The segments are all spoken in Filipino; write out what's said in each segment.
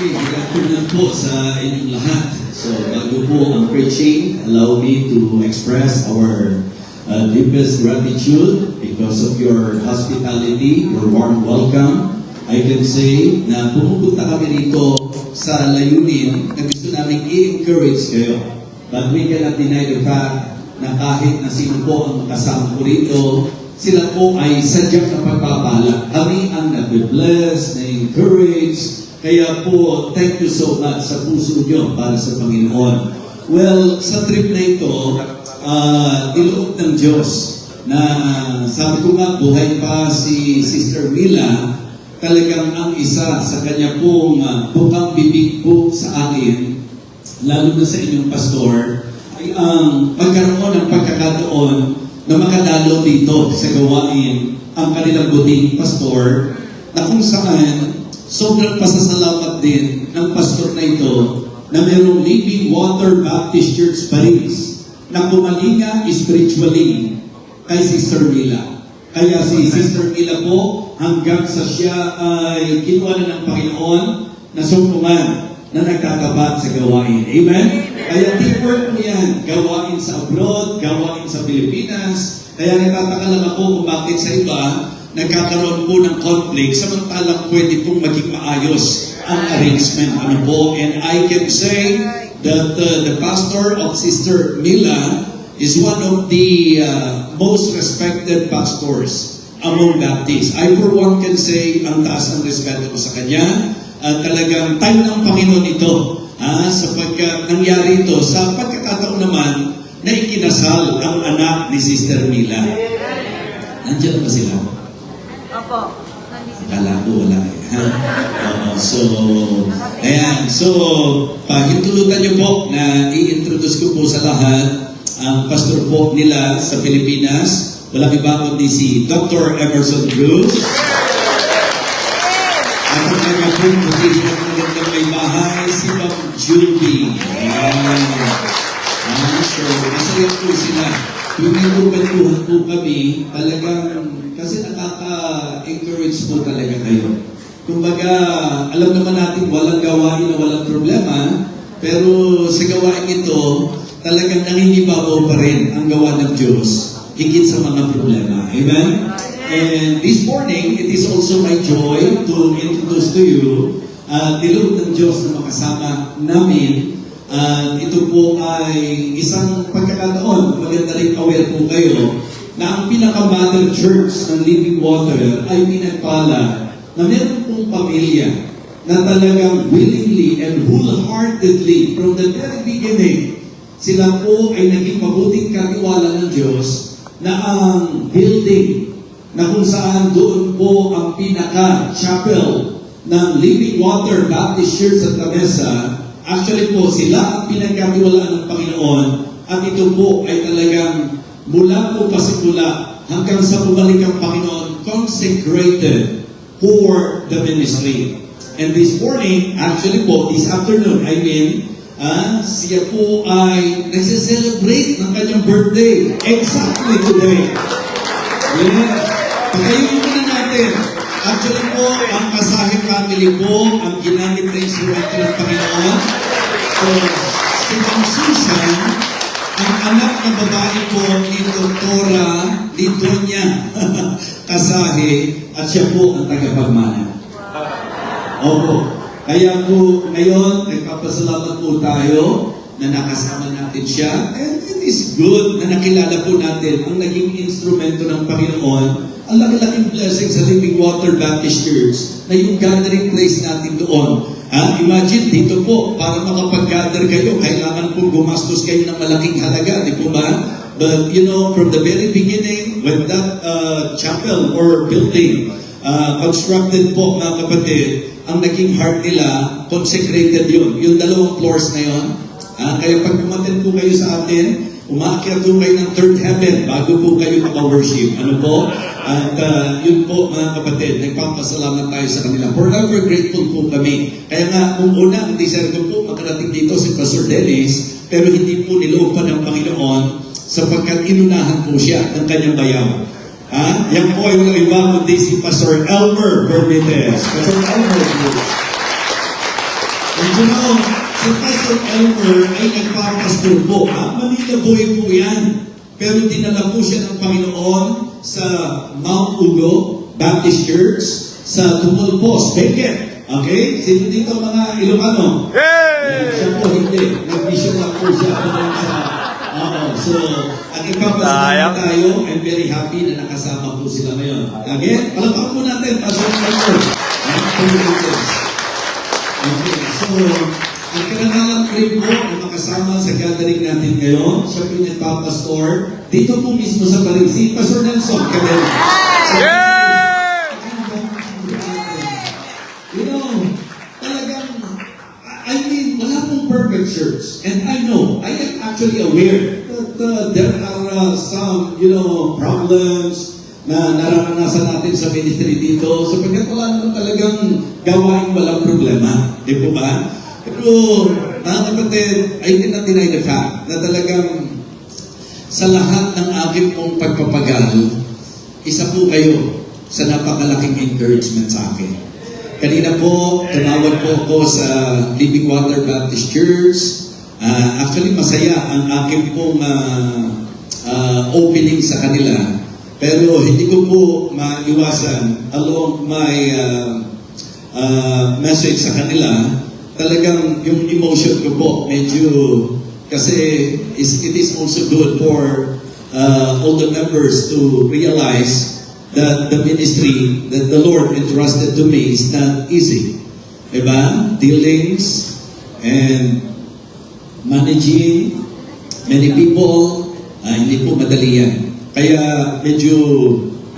Okay, good afternoon po sa inyong lahat. So, bago po ang preaching, allow me to express our deepest gratitude because of your hospitality, your warm welcome. I can say na pumupunta kami rito sa layunin na gusto namin i-encourage kayo. But we cannot deny the fact na kahit na sino po ang makasama ko rito, sila po ay sadyang napagpapala. Kami ang nabibless, na-encourage. Kaya po, thank you so much sa puso nyo para sa Panginoon. Well, sa trip na ito, iloob ng Diyos na sabi ko nga, buhay pa si Sister Mila, talagang ang isa sa kanya pong bukang bibig po sa akin, lalo na sa inyong pastor, ay ang magkaroon ng pagkakataon na makadalo dito sa gawain ang kanilang buting pastor, na kung saan sobrang pasasalamat din ng pastor na ito na mayroong Living Water Baptist Church Paris na kumalinga spiritually kay Sister Mila. Kaya si Sister Mila po, hanggang sa siya ay kinuha na ng Panginoon na sumpungan na nagtatapat sa gawain. Amen? Kaya teamwork mo yan. Gawain sa abroad, gawain sa Pilipinas. Kaya nagtataka lang ako kung bakit sa iba nagkakaroon po ng conflict, samantalang pwede pong maging maayos ang arrangement. Ano po? And I can say that the pastor of Sister Mila is one of the most respected pastors among Baptists. I for one can say, ang taas ng respeto ko sa kanya. Talagang time ng Panginoon ito. Sapagkat nangyari ito sa pagkakataon naman na ikinasal ang anak ni Sister Mila. Nandiyan ba sila? Opo. Akala ko wala eh. Ayan. So, pahintulutan niyo po na i-introduce ko po sa lahat ang pastor po nila sa Pilipinas. Walang iba kundi si Dr. Emerson Cruz. At ang kanya pong position ng may bahay, si Ma'am Judy. So, masaya po sila. Yung inubantuhan po kami, talagang, kasi nakaka-encourage po talaga kayo. Kumbaga, alam naman natin walang gawain na walang problema, pero sa gawain ito, talagang nangingibabaw pa rin ang gawa ng Diyos higit sa mga problema. Amen? And this morning, it is also my joy to introduce to you dilog ng Diyos na makasama namin. Ito po ay isang pagkakataon, maganda rin aware po kayo, na ang pinaka-mother church ng Living Water ay pinagpala na meron pong pamilya na talagang willingly and wholeheartedly from the very beginning, sila po ay naging mabuting katiwala ng Diyos na ang building na kung saan doon po ang pinaka-chapel ng Living Water Baptist Church sa Mesa. Actually po, sila ang pinagkatiwalaan ng Panginoon at ito po ay talagang mula po pasimula hanggang sa bumalik ang Panginoon, consecrated for the ministry. And this morning, actually po, this afternoon, siya po ay nagse-celebrate ng kanyang birthday. Exactly today. Yeah. Pagkayin muna natin. Actually po, ang Kasahe family po, ang ginamit na instrumento ng Panginoon. So, si Ma'am Susan, ang anak na babae po ni Doktora Lidonia Kasahe, at siya po ang tagapagmana. Opo. Kaya po, ngayon, nagpapasalamat po tayo na nakasama natin siya. And it is good na nakilala po natin ang naging instrumento ng Panginoon. Ang laki-laking blessing sa Living Water Baptist Church na yung gathering place natin doon. Imagine, dito po, para makapag-gather kayo, kailangan po gumastos kayo ng malaking halaga, di po ba? But, you know, from the very beginning, when that chapel or building constructed po, mga kapatid, ang naging heart nila, consecrated yun. Yung 2 floors na yun. Kaya pag umattend po kayo sa atin, umaakyat po kayo ng third heaven bago po kayo maka-worship. Ano po? At yun po, mga kapatid, nagpapasalamat tayo sa kanila. Forever grateful po kami. Kaya nga, kung una, ang desire ko po, makarating dito si Pastor Dennis, pero hindi po niloob pa ng Panginoon sapagkat inunahan po siya ng kanyang bayaw. Yan po ay walang iba kundi si Pastor Elmer Bermudez. Pastor Elmer Bermudez. you know, si Pastor Elmer ay nagpapastor po. Manila boy po yan. Pero dinala po siya ng Panginoon sa Mount Ugo Baptist Church sa Tumulpos, Benguet. Okay? Sino dito mga Ilocano? Yeah, siya po hindi. Nag-mission lang po siya. So, at ipapasalamat tayo. I'm very happy na nakasama po sila ngayon. Okay? Palapang po natin. Pastor Elmer. Okay. So, ang karangalan ko rin po ang makasama sa gathering natin ngayon. Siya po yung nagpapastor. Dito po mismo sa Parisi. Pastor Nelson, kami. You know, talagang, I mean, wala pong perfect church. And I know, I am actually aware that there are some, problems na naranasan natin sa ministry dito. Sapagkat wala naman talagang gawain walang problema. Di po ba? Pero, mga kapatid, I cannot deny the fact na talagang sa lahat ng aking pong pagpapagal, isa po kayo sa napakalaking encouragement sa akin. Kanina po, tumawag po ako sa Living Water Baptist Church. Actually, masaya ang aking pong opening sa kanila. Pero hindi ko po maiwasan along my message sa kanila, talagang yung emotion ko po medyo, kasi it is also good for all the members to realize that the ministry that the Lord entrusted to me is not easy. Diba? Dealings and managing many people, hindi po madali yan. Kaya medyo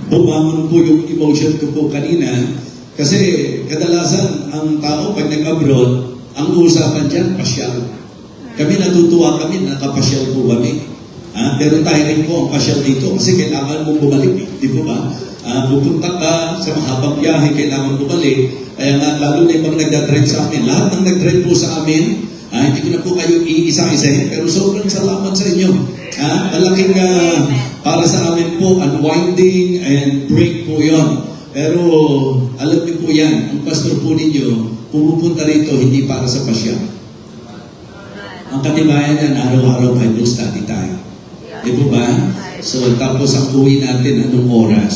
bumangon po yung emotion ko po kanina kasi kadalasan ang tao pag nag-abroad, ang usapan dyan, pasyal. Kami natutuwa kami, nakapasyal po kami. Pero tayo rin po ang pasyal dito kasi kailangan mo bumalik. Di po ba? Pupunta ka sa mahabang biyahe, kailangan bumalik. Kaya nga, lalo na yung mga nagdadrive sa amin. Lahat ng nagdrive po sa amin, hindi ko na po kayo iisa-isahin, pero sobrang salamat sa inyo. Malaking para sa amin po, unwinding and break po yon. Pero alam niyo po yan, ang pastor po ninyo, pumupunta rito hindi para sa pasyal. Ang katibayan yan, araw-araw Bible study tayo. Di po ba? So, tapos ang uwi natin, anong oras?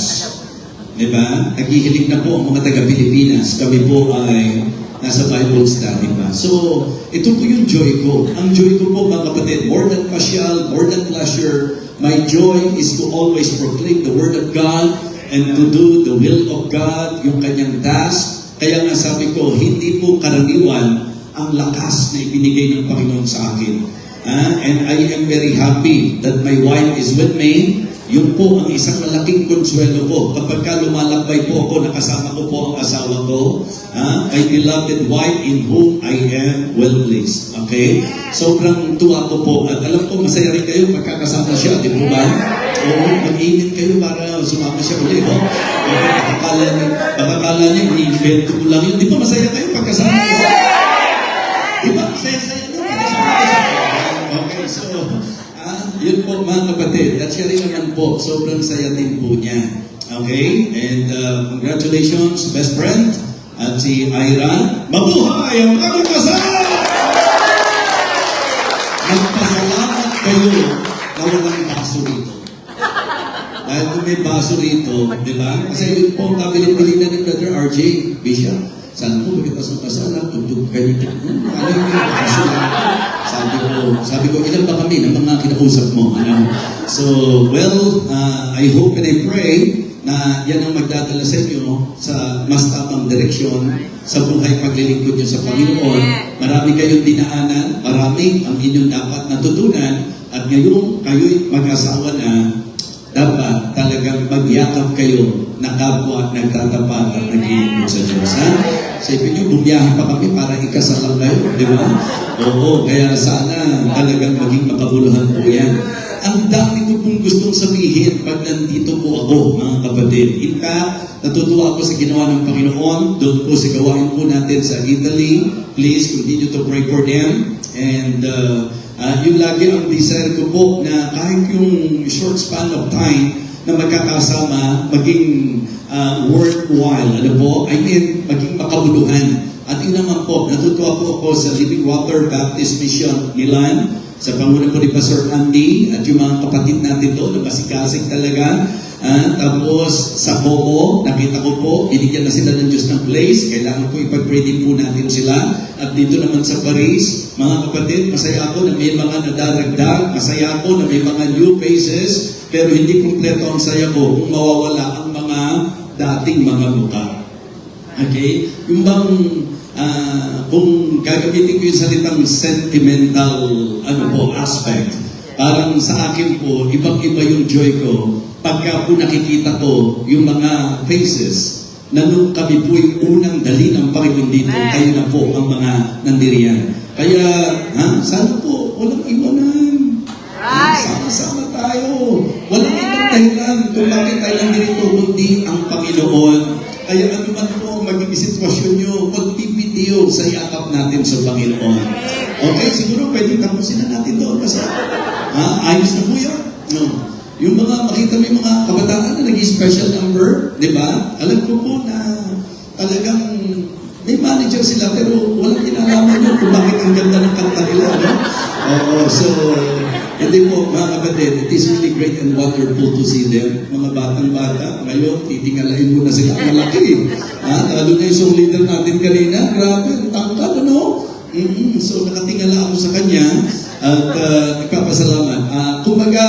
Di ba? Naghihiling na po ang mga taga-Pilipinas. Kami po ay nasa Bible study pa. So, ito po yung joy ko. Ang joy ko po, mga kapatid, more than pasyal, more than pleasure, my joy is to always proclaim the Word of God and to do the will of God, yung kanyang task. Kaya nga sabi ko, hindi po karaniwan ang lakas na ibinigay ng Panginoon sa akin. And I am very happy that my wife is with me. Yun po ang isang malaking konsuelo ko. Kapag ka lumalakbay po ako, nakasama ko po ang asawa ko, my beloved wife in whom I am well pleased. Okay? Sobrang tuwa ko po. At alam ko, masaya rin kayo pagkakasama siya. Di po ba? Oo, mag-init kayo para sumama siya ulit. Bakakala niya, ini-invento ko lang yun. Di ba masaya kayo pagkasama siya? Di ba? Masaya-saya nyo. Okay, so, yun po mga kapatid. At siya rin naman po, sobrang saya din po niya. Okay? And congratulations, best friend. At si Ira. Mabuhay ang bagong kasal! Nagpasalamat kayo na walang baso rito. Dahil kung may baso rito, di ba? Kasi yun po, kabilin-bilinan ng Brother RJ, Bishop. Saan po, bakit sa kasal, tugtog kayo dito. Ano yung baso? Sabi ko, ilan ba kami ng mga kinausap mo? So, well, I hope and I pray na yan ang magdadala sa inyo sa mas tamang direksyon sa buhay paglilingkod nyo sa Panginoon. Marami kayong dinaanan, marami ang inyong dapat natutunan, at ngayon kayo'y mag-asawa na dapat talagang magyakap kayo na kapwa nagtatapat at naglilingkod sa Diyos. Sabi niyo, bumiyahe pa kami para ikasal lang kayo, di ba? Oo, kaya sana talagang maging makabuluhan po yan. Ang dami ko pong gustong sabihin pag nandito po ako, mga kapatid. In fact, natutuwa ako sa ginawa ng Panginoon. Doon po sa gawain po natin sa Italy. Please continue to pray for them. And yung lagi ang desire ko po na kahit yung short span of time na magkakasama, maging worthwhile. Ano po? I mean, maging makabuluhan. At Dati naman po, natutuwa po ako sa Living Water Baptist Mission Milan, sa panguna po ni Pastor Andy at yung mga kapatid natin doon na masikasig talaga. Tapos sa Bobo, nakita ko po, binigyan na sila ng Diyos ng place. Kailangan po ipag-pray din po natin sila. At dito naman sa Paris, mga kapatid, masaya ako na may mga nadaragdag. Masaya ako na may mga new faces. Pero hindi kumpleto ang saya ko kung mawawala ang mga dating mga mukha. Okay? Yung bang, kung gagamitin ko yung salitang sentimental aspect, parang sa akin po, ibang-iba yung joy ko pagka po nakikita ko yung mga faces na nung kami po yung unang dali ng Panginoon dito, kayo na po ang mga nandiriyan. Kaya, sana po, walang iwanan. Sama-sama tayo. Walang ibang dahilan kung bakit tayo nandito, kundi ang Panginoon. Kaya ano man po magiging sitwasyon nyo, magbibitiyo sa yakap natin sa Panginoon. Okay, siguro pwede tapusin na natin doon. Kasi, ayos na po yun. No. Yung mga, makita mo yung mga kabataan na naging special number, di ba? Alam ko po na talagang may manager sila, pero walang kinalaman yun kung bakit ang ganda ng kanta nila, no? So, hindi po, mga kapatid, it is really great and wonderful to see them. Mga batang-bata, ngayon, titingalain mo na sila malaki. Lalo na yung leader natin kanina, grabe, ang tangkad, ano? So, nakatingala ako sa kanya at nagpapasalamat. Kumbaga,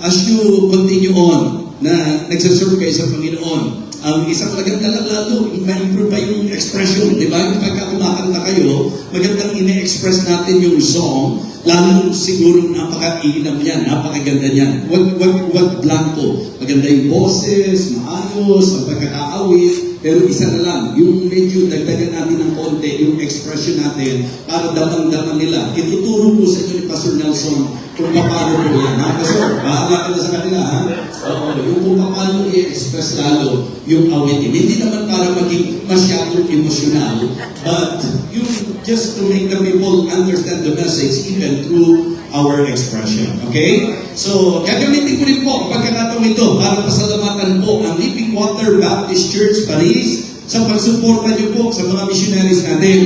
as you continue on na nagsaserve kayo sa Panginoon, ang isang maganda lang lalo, ma-improve pa yung expression, di ba? Yung pagka kumakanta kayo, magandang ine-express natin yung song, lalo siguro napaka-inam yan, napakaganda niyan. Wag blanco. Maganda yung boses, maayos, ang pagkakaawit, pero isa na lang, yung medyo dagdagan natin ng konti, yung expression natin, para damang-daman nila. Ituturo po sa inyo ni Pastor Nelson kung paano po yan. Pastor, bahala ka na sa kanila, ha? Oo, yung kung paano i-express lalo yung awitin. Hindi naman para maging masyadong emosyonal, but yung just to make the people understand the message even through our expression. Okay? So, gagamitin ko rin po ang pagkakataong ito para pasalamatan po ang Living Water Baptist Church Paris sa pagsuporta niyo po sa mga missionaries natin.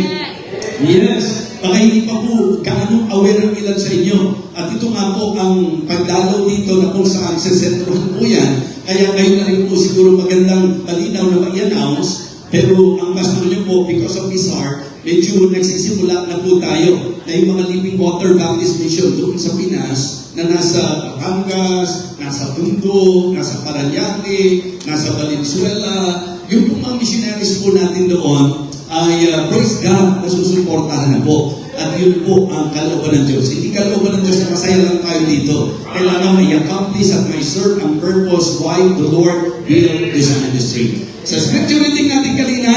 Yes. Baka hindi pa po gaano aware ang ilan sa inyo. At ito nga po ang pagdalaw dito na kung saan sesentrohan po yan. Kaya ngayon na rin po siguro magandang malinaw na ma-i-announce. Pero ang pastor niyo po, because of his heart, medyo nagsisimula na po tayo na yung mga Living Water Baptist Mission doon sa Pinas na nasa Batangas, nasa Tondo, nasa Paranaque, nasa Valenzuela. Yung pong mga missionaries po natin doon ay praise God na susuportahan na po. At yun po ang kalooban ng Diyos. Hindi kalooban ng Diyos na masaya lang tayo dito. Kailangan may accomplish at may serve ang purpose why the Lord built this ministry. Sa scripture reading natin kanina,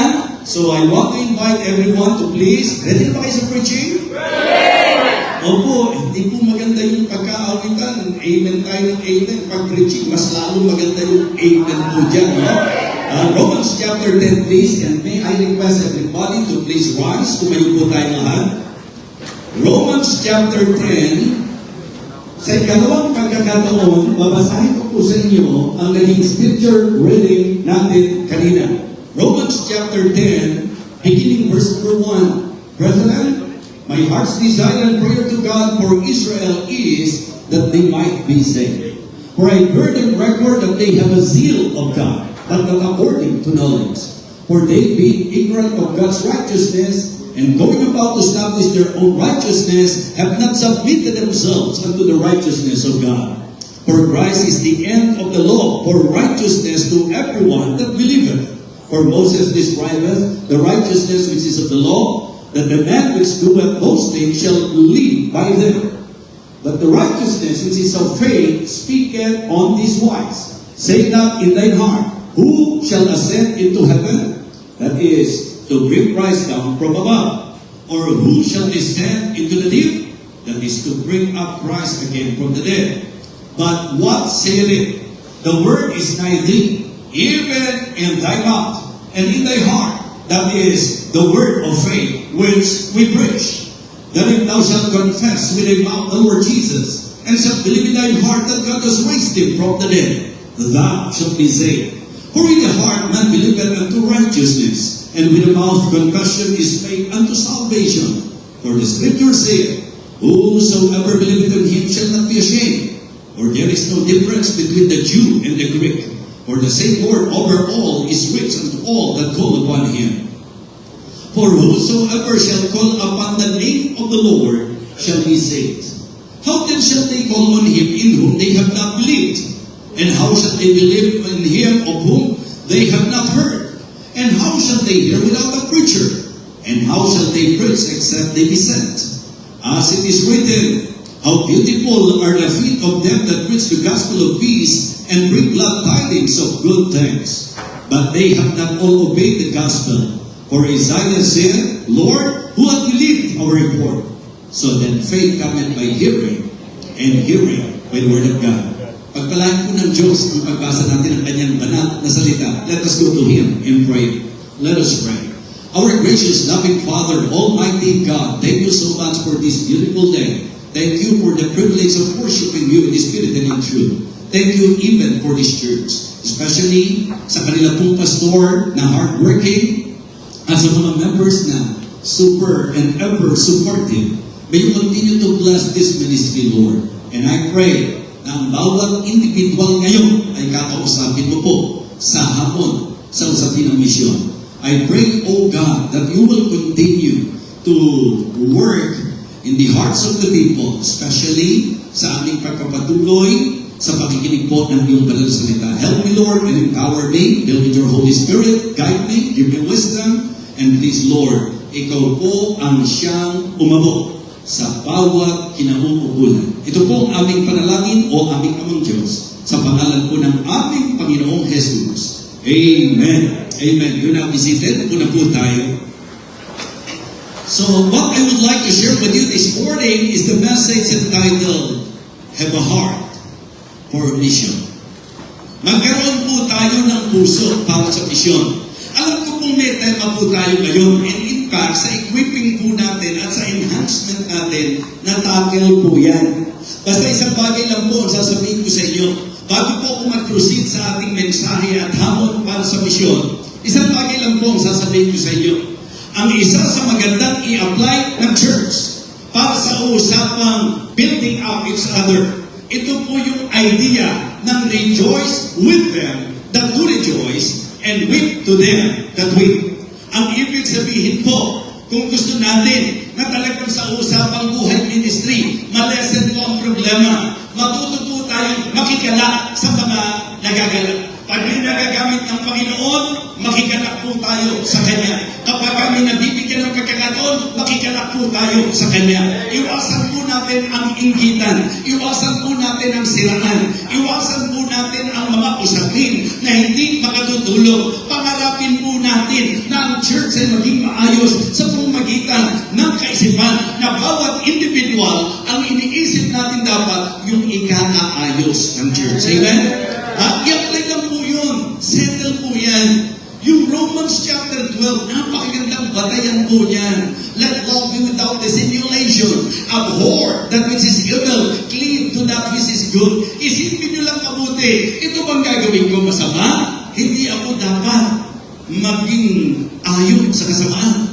so I want to invite everyone to please, ready na ba kayo sa preaching? Opo, hindi po maganda yung pagkaawitan. Amen tayo ng amen. Pag preaching, mas lalo maganda yung amen po dyan. No? Romans chapter 10, please, and may I request everybody to please rise. Tumayo po tayo lahat. Romans chapter 10, sa ikalawang pagkakataon, babasahin ko po sa inyo ang naging scripture reading natin kanina. Romans chapter 10, beginning verse number 1. Brethren, my heart's desire and prayer to God for Israel is that they might be saved. For I heard and record that they have a zeal of God, but not according to knowledge. For they, being ignorant of God's righteousness, and going about to establish their own righteousness, have not submitted themselves unto the righteousness of God. For Christ is the end of the law, for righteousness to everyone that believeth. For Moses describeth the righteousness which is of the law, that the man which doeth those things shall live by them. But the righteousness which is of faith speaketh on this wise. Say not in thine heart, who shall ascend into heaven? That is, to bring Christ down from above. Or who shall descend into the deep? That is, to bring up Christ again from the dead. But what saith it? The word is nigh thee, even in thy mouth, and in thy heart. That is, the word of faith which we preach. That if thou shalt confess with thy mouth the Lord Jesus, and shalt believe in thy heart that God has raised him from the dead, thou shalt be saved. For in the heart man believeth unto righteousness, and with the mouth confession is made unto salvation. For the scripture saith, whosoever believeth in him shall not be ashamed. For there is no difference between the Jew and the Greek. For the same Lord over all is rich unto all that call upon him. For whosoever shall call upon the name of the Lord shall be saved. How then shall they call on him in whom they have not believed? And how shall they believe in him of whom they have not heard? And how shall they hear without a preacher? And how shall they preach except they be sent? As it is written, how beautiful are the feet of them that preach the gospel of peace and bring glad tidings of good things. But they have not all obeyed the gospel. For Isaiah said, Lord, who hath believed our report? So then faith cometh by hearing, and hearing by the word of God. Pagpalain po ng Diyos ang pagbasa natin ng kanyang banal na salita. Let us go to Him and pray. Let us pray. Our gracious, loving Father, Almighty God, thank you so much for this beautiful day. Thank you for the privilege of worshiping you in the Spirit and in truth. Thank you even for this church, especially sa kanila pong pastor na hardworking at sa mga members na super and ever supportive. May you continue to bless this ministry, Lord. And I pray na ang bawat individual ngayon ay kakausapin mo po sa hapon sa usapin ng misyon. I pray, O God, that you will continue to work in the hearts of the people, especially sa aming pagpapatuloy sa pakikinig po ng iyong banal na salita. Help me, Lord, and empower me. Build with your Holy Spirit. Guide me. Give me wisdom. And please, Lord, ikaw po ang siyang umabot sa bawat kinauukulan. Ito po ang aming panalangin o aming amang Diyos sa pangalan po ng aming Panginoong Jesus. Amen. Amen. You're now be seated. Una po tayo. So, what I would like to share with you this morning is the message entitled, Have a Heart for Mission. Magkaroon po tayo ng puso para sa misyon. Alam ko pong may tema po tayo ngayon, and in fact, sa equipping po natin at sa enhancement natin, natackle po yan. Basta isang bagay lang po ang sasabihin ko sa inyo. Bago po ako mag-proceed sa ating mensahe at hamon para sa misyon, isang bagay lang po ang sasabihin ko sa inyo. Ang isa sa magandang i-apply ng church para sa usapang building up each other, ito po yung idea ng rejoice with them that do rejoice and weep to them that weep. Ang ibig sabihin po, kung gusto natin na talagang sa usapang buhay ministry, malesen po ang problema, matuto po tayong makikalak sa mga nagagalak. Pag may nagagamit ng Panginoon, makikalak po tayo sa Kanya. Kapag kami nabibigyan ng pagkakataon, makikalak po tayo sa Kanya. Iwasan po natin ang inggitan. Iwasan po natin ang siraan. Iwasan po natin ang mga usapin na hindi makatutulog. Pangarapin po natin na ang church ay maging maayos sa pamamagitan ng kaisipan na bawat individual ang iniisip natin dapat yung ikakaayos ng church. Amen? At i-apply lang po yun. Settle po yan. Yung Romans chapter 12, napakagandang batayan po yan. Let love be without dissimulation. Abhor that which is evil. Cleave to that which is good. Isipin nyo lang mabuti. Ito bang gagawin ko masama? Hindi ako dapat maging ayon sa kasamaan.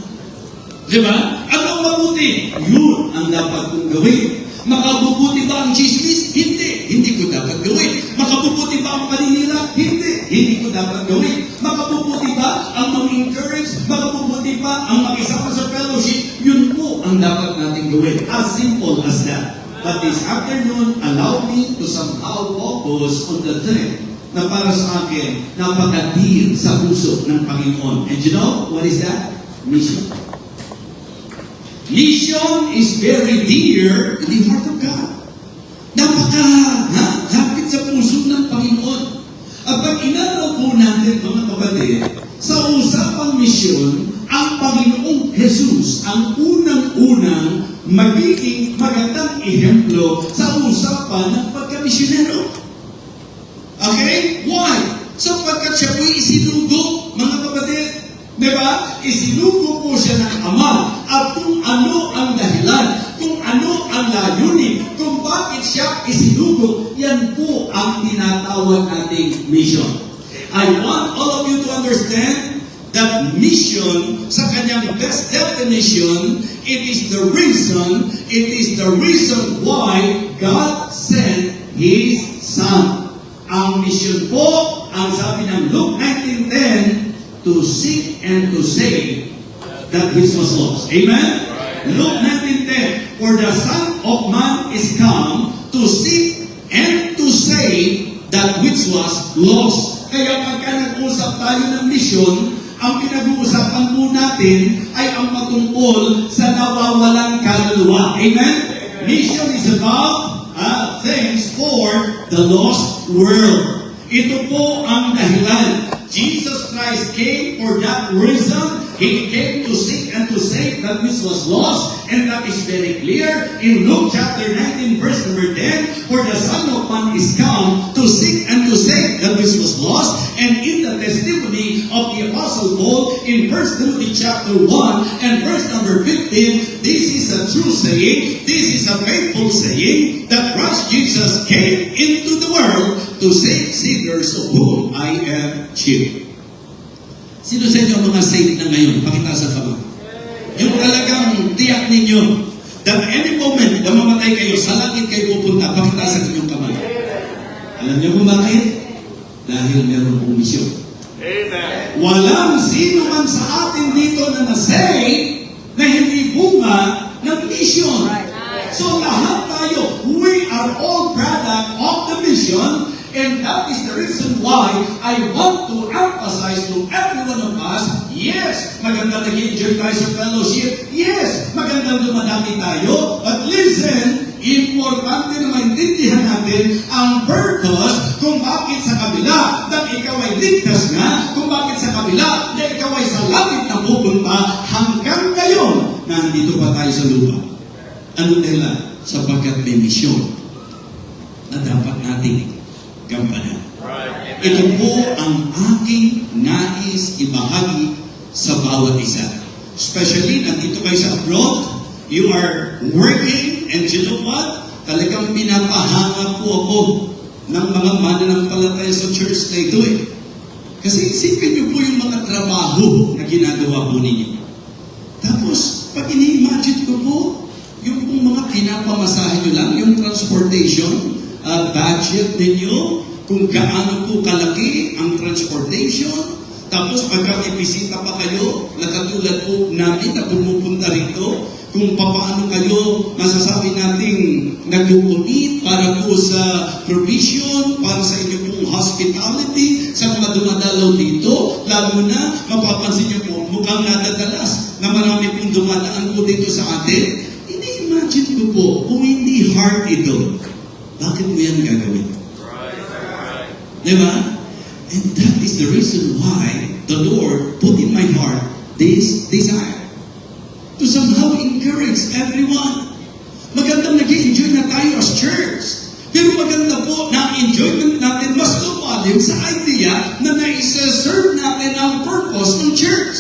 Diba? Ano ang mabuti? Yun ang dapat kong gawin. Makabubuti ba ang chismis? Hindi. Hindi ko dapat gawin. Makabubuti ba ang paninira? Hindi. Hindi ko dapat gawin. Makabubuti ba ang mag-encourage? Makabubuti ba ang mag-isama sa fellowship? Yun po ang dapat natin gawin. As simple as that. But this afternoon, allow me to somehow focus on the thing na para sa akin, napakadil sa puso ng Panginoon. And you know, what is that? Mission. Mission is very dear in the heart of God. Napaka-hapit sa puso ng Panginoon. At pag inaraw po natin, mga kapatid, sa usapang misyon, ang Panginoong Jesus ang unang-unang magiging magandang ehemplo sa usapan ng pagkamisyonero. Okay? Why? Sapagkat siya po'y isinugo, mga kapatid. Diba? Isinugo po siya ng Ama at kung ano ang dahilan, kung ano ang layunin, kung bakit siya isinugo, yan po ang tinatawag nating mission. I want all of you to understand that mission mission sa kanyang best definition, it is the reason why God sent His Son. Ang mission po, ang sabi ng Luke 19:10, to seek and to save that which was lost. Amen? Luke 19:10, for the Son of Man is come to seek and to save that which was lost. Kaya pagka nag-usap tayo ng misyon, ang pinag-uusapan po natin ay ang patungkol sa nawawalang kaluluwa. Amen? Mission is about things for the lost world. Ito po ang dahilan. Jesus Christ came for that reason. He came to seek and to save that which was lost. And that is very clear in Luke chapter 19 verse number 10. For the Son of Man is come to seek and to save that which was lost. And in the testimony of the Apostle Paul in 1 Timothy chapter 1 and verse number 15, this is a true saying, this is a faithful saying, that Christ Jesus came into the world to save sinners, of whom I am chief. Sino sa inyo ang mga saved na ngayon? Pakita sa kamay. Yung talagang tiyak ninyo that any moment na mamatay kayo, sa langit kayo pupunta, pakita sa inyong kamay. Alam niyo kung bakit? Dahil meron pong misyon. Amen. Walang sino man sa atin dito na na-save na hindi bunga ng mission. So lahat tayo, we are all product of the mission. And that is the reason why I want to emphasize to every one of us, yes, maganda nag-enjoy tayo sa fellowship. Yes, magandang dumadami tayo. But listen, importante na maintindihan natin ang purpose kung bakit sa kabila na ikaw ay ligtas na, kung bakit sa kabila na ikaw ay sa langit na pupunta hanggang ngayon na nandito pa tayo sa lupa. Ano nila? Sapagkat may misyon na dapat natin gampanan. Ito po ang aking nais ibahagi sa bawat isa. Especially, nandito kayo sa abroad, you are working, and you know what? Talagang pinapahanga po ako ng mga mananampalataya sa church na ito eh. Kasi isipin niyo po yung mga trabaho na ginagawa po ninyo. Tapos, pag ini-imagine ko po, yung pong mga pinapamasahe nyo lang, yung transportation, budget ninyo, kung gaano po kalaki ang transportation, tapos pagka ibisita pa kayo, nakatulad po namin na pumupunta rito, kung paano kayo masasabi nating nag-uunit para po sa provision, para sa inyong pong hospitality, sa mga dumadalaw dito, lalo na mapapansin niyo po, mukhang nadadalas na marami pong dumadaan po dito sa atin. Ini-imagine ko po, kung hindi heart ito, bakit mo yan gagawin? Diba? And that is the reason why the Lord put in my heart this desire to somehow encourage everyone. Magandang nag-enjoy na tayo as church. Pero maganda po na enjoyment natin mas lumalim sa idea na nai-serve natin ang purpose ng church.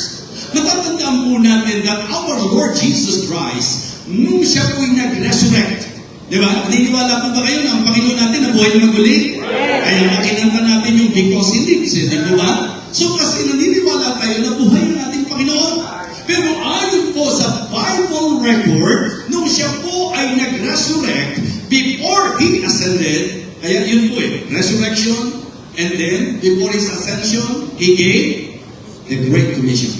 Natatandaan po natin that our Lord Jesus Christ, nung siya po'y nag-resurrect, diba? Naniniwala po ba kayo na ang Panginoon natin na buhay na maguli? Kaya makinanta natin yung because He lives, di ba? So kasi naniniwala tayo na buhay ng ating Panginoon. Pero ayon po sa Bible record, nung siya po ay nag-resurrect before He ascended, kaya yun po resurrection, and then before His ascension, He gave the Great Commission.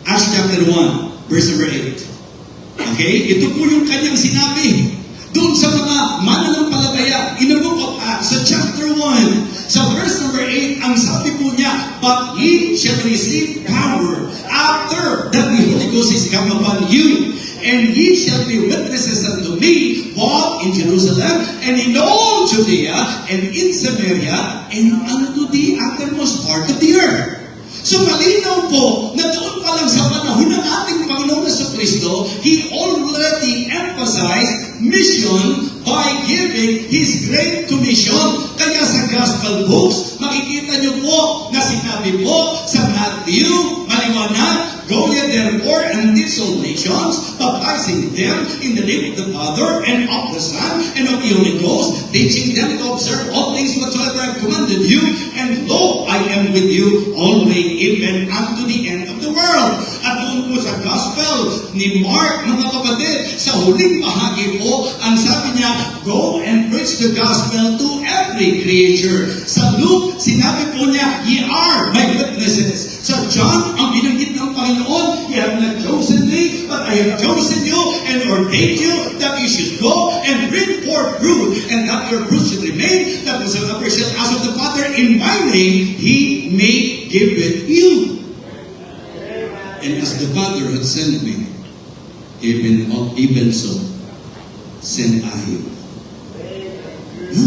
Acts chapter 1, verse number 8. Okay? Ito po yung kanyang sinabi. Doon sa mga mananampalataya, in the book of Acts, sa chapter 1, sa verse number 8, ang sabi po niya, but ye shall receive power after that the Holy Ghost is come upon you, and ye shall be witnesses unto me, both in Jerusalem, and in all Judea, and in Samaria, and unto the uttermost part of the earth. So malinaw po na doon pa lang sa panahon ng ating Panginoon Jesucristo, He already emphasized mission by giving His Great Commission. Kaya sa Gospel books, makikita niyo po na sinabi po sa Matthew, maliwanag, go ye therefore and teach all nations, baptizing them in the name of the Father, and of the Son, and of the Holy Ghost, teaching them to observe all things whatsoever I have commanded you, and lo, I am with you always, even unto the end of the world. At doon po sa Gospel ni Mark, mga kapatid, sa huling bahagi po, ang sabi niya, go and preach the gospel to every creature. Sa Luke, sinabi po niya, ye are my witnesses. Sa John, ang binanggit ng Panginoon, you have not chosen me, but I have chosen you and ordained you that you should go and bring forth fruit, and that your fruit should remain, that whosoever shall ask of the Father in my name, he may give it you. And as the Father had sent me, even so send I you. No,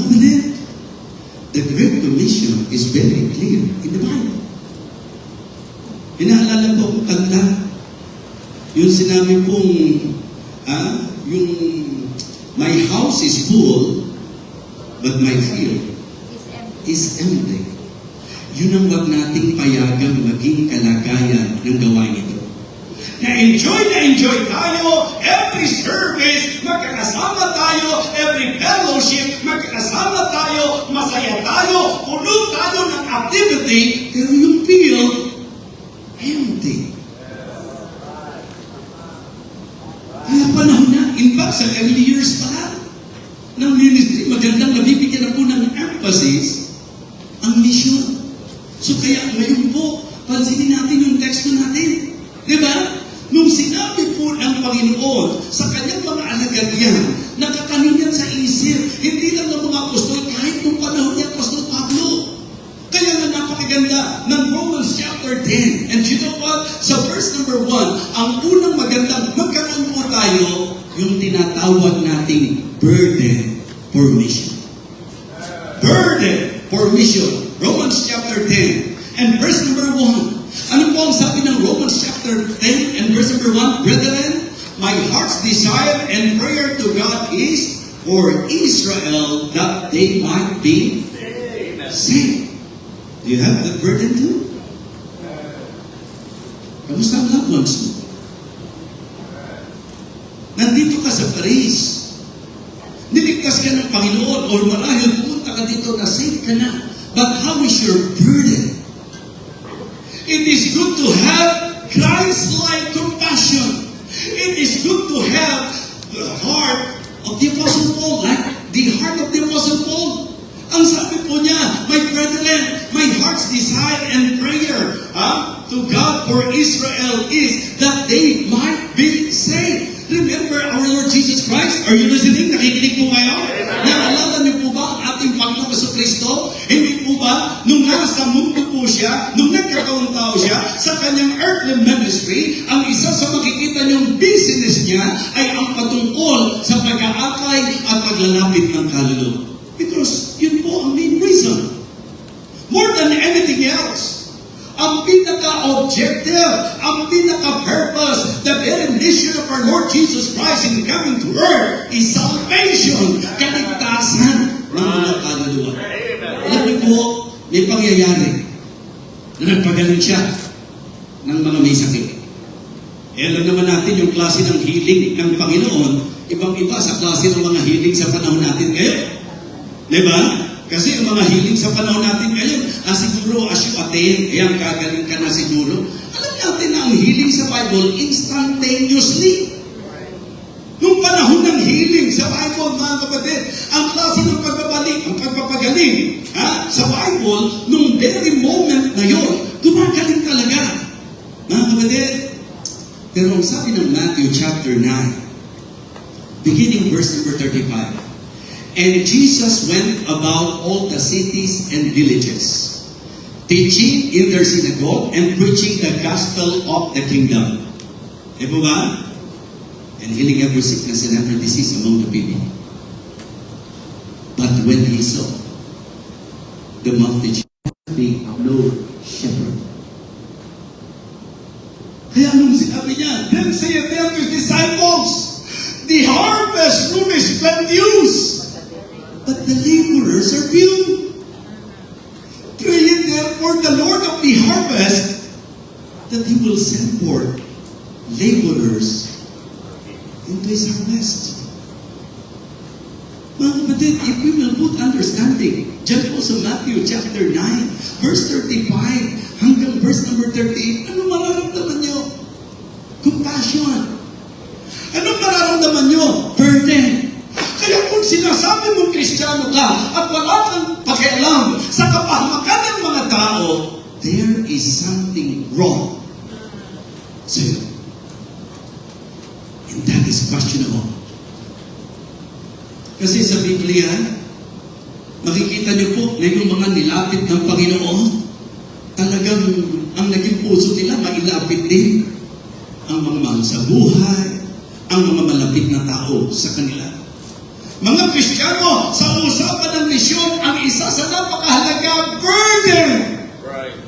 the Great Commission is very clear in the Bible. Inaalala ko ang kanta, yung sinabi pong, yung my house is full, but my field is empty. Yun ang wag nating payagang maging kalagayan ng gawain ito. Na-enjoy tayo, every service, magkakasama tayo, every fellowship, magkakasama tayo, masaya tayo, puno tayo ng activity, pero yung field, empty. Kaya panahon na, in fact, sa early years pa lang, ng ministry, magandang nabibigyan na po ng emphasis ang mission. So kaya ngayon po, pansinin natin yung teksto natin. Di ba? Nung sinabi po ng Panginoon sa kanyang mga alagad yan, nakakanin yan sa isip, hindi lang ng mga apostol, kahit nung panahon niya, Apostol Pablo. Kaya nga napakaganda ng Romans chapter 10. And you know what? Sa verse number 1, ang unang magandang magkaroon po tayo, yung tinatawag nating burden for mission. Burden for mission. Romans chapter 10 and verse number 1. Ano po ang sabi ng Romans chapter 10 and verse number 1? Brethren, my heart's desire and prayer to God is for Israel that they might be saved. Do you have that burden too? Kamusta ang loved ones mo? Nandito ka sa Paris. Niligtas ka ng Panginoon o marahil pumunta ka dito na safe ka na. But how is your burden? It is good to have Christ-like compassion. It is good to have the heart of the Apostle Paul, like the heart of the Apostle Paul. Ang sabi po niya, my brethren, my heart's desire and prayer to God for Israel is that they might be saved. Remember our Lord Jesus Christ? Are you listening? Nakikinig po kayo? Naalala niyo po ba ang ating Panginoong Kristo? Hindi po ba, nung nasa mundo po siya, nung nagkataong tao siya, sa kanyang earthly ministry, ang isa sa makikita niyong business niya ay ang patungkol sa pag-aakay at paglalapit ng kaluluwa. Because yun po ang main reason. More than anything else. Ang pinaka-objective, ang pinaka-purpose, the very mission of our Lord Jesus Christ in coming to earth is salvation, kaligtasan ng mga kaluluwa. Alam niyo po, may pangyayari na nagpagaling siya ng mga may sakit. Alam naman natin yung klase ng healing ng Panginoon, ibang-iba sa klase ng mga healing sa panahon natin ngayon. Diba? Kasi yung mga healing sa panahon natin ngayon, siguro as you attain, ayan, kagaling ka na siguro. Alam natin na ang healing sa Bible, instantaneously. Nung panahon ng healing sa Bible, mga kapatid, ang klase ng pagbabalik, ang pagpapagaling, sa Bible, nung very moment na yun, gumagaling talaga. Mga kapatid, pero ang sabi ng Matthew chapter 9, beginning verse number 35, and Jesus went about all the cities and villages, teaching in their synagogue and preaching the gospel of the kingdom. E po ba? And healing every sickness and every disease among the people. But when he saw the multitude, he had no shepherd. Kaya nung sinabi niya, then saith to his disciples, the harvest room is plenteous, but the laborers are few. Pray therefore the Lord of the harvest that he will send forth laborers into His harvest. Mga kapatid, if we will put understanding, dyan po sa Matthew chapter 9, verse 35 hanggang verse number 38, ano mararamdaman nyo? Compassion. Ano mararamdaman nyo? Burden. Kaya kung sinasabi mong Kristiyano ka at wala kang pakialam sa kapahamakan ng mga tao, there is something wrong sa'yo. And that is questionable. Kasi sa Biblia, makikita niyo po na yung mga nilapit ng Panginoon, talagang ang naging puso nila mailapit din ang mga mahal sa buhay, ang mga malapit na tao sa kanila. Mga Kristiyano, sa usapan ng misyon, ang isa sa napakahalaga, burden. Right.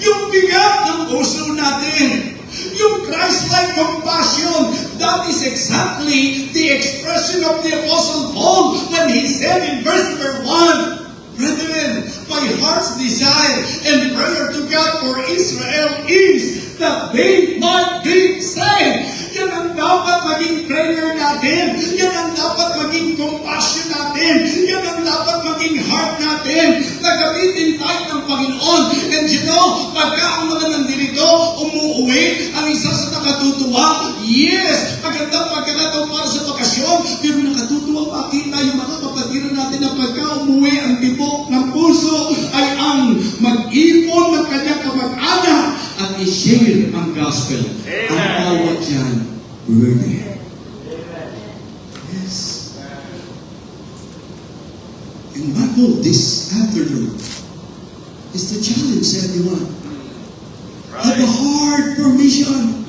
Yung bigat ng puso natin, yung Christ-like compassion, that is exactly the expression of the Apostle Paul when he said in verse number 1, Brethren, my heart's desire and prayer to God for Israel is that they might be saved. Yan ang dapat maging prayer natin. Yan ang dapat maging compassion natin. Yan ang dapat maging heart natin. Nagamitin tayo ng Panginoon. And you know, pagka ang mga nandito umuwi, ang isa sa nakatutuwa, yes, magandang pagkakataon para sa bakasyon, pero nakatutuwa makita yung mga kapatiran natin na pagka umuwi, ang tibok ng puso ay ang mag-ipon ng kanyang kamag-anak at i-share ang gospel. Ang tawag dyan, burden. Yes. And my goal this afternoon is to challenge everyone. Have a heart for mission.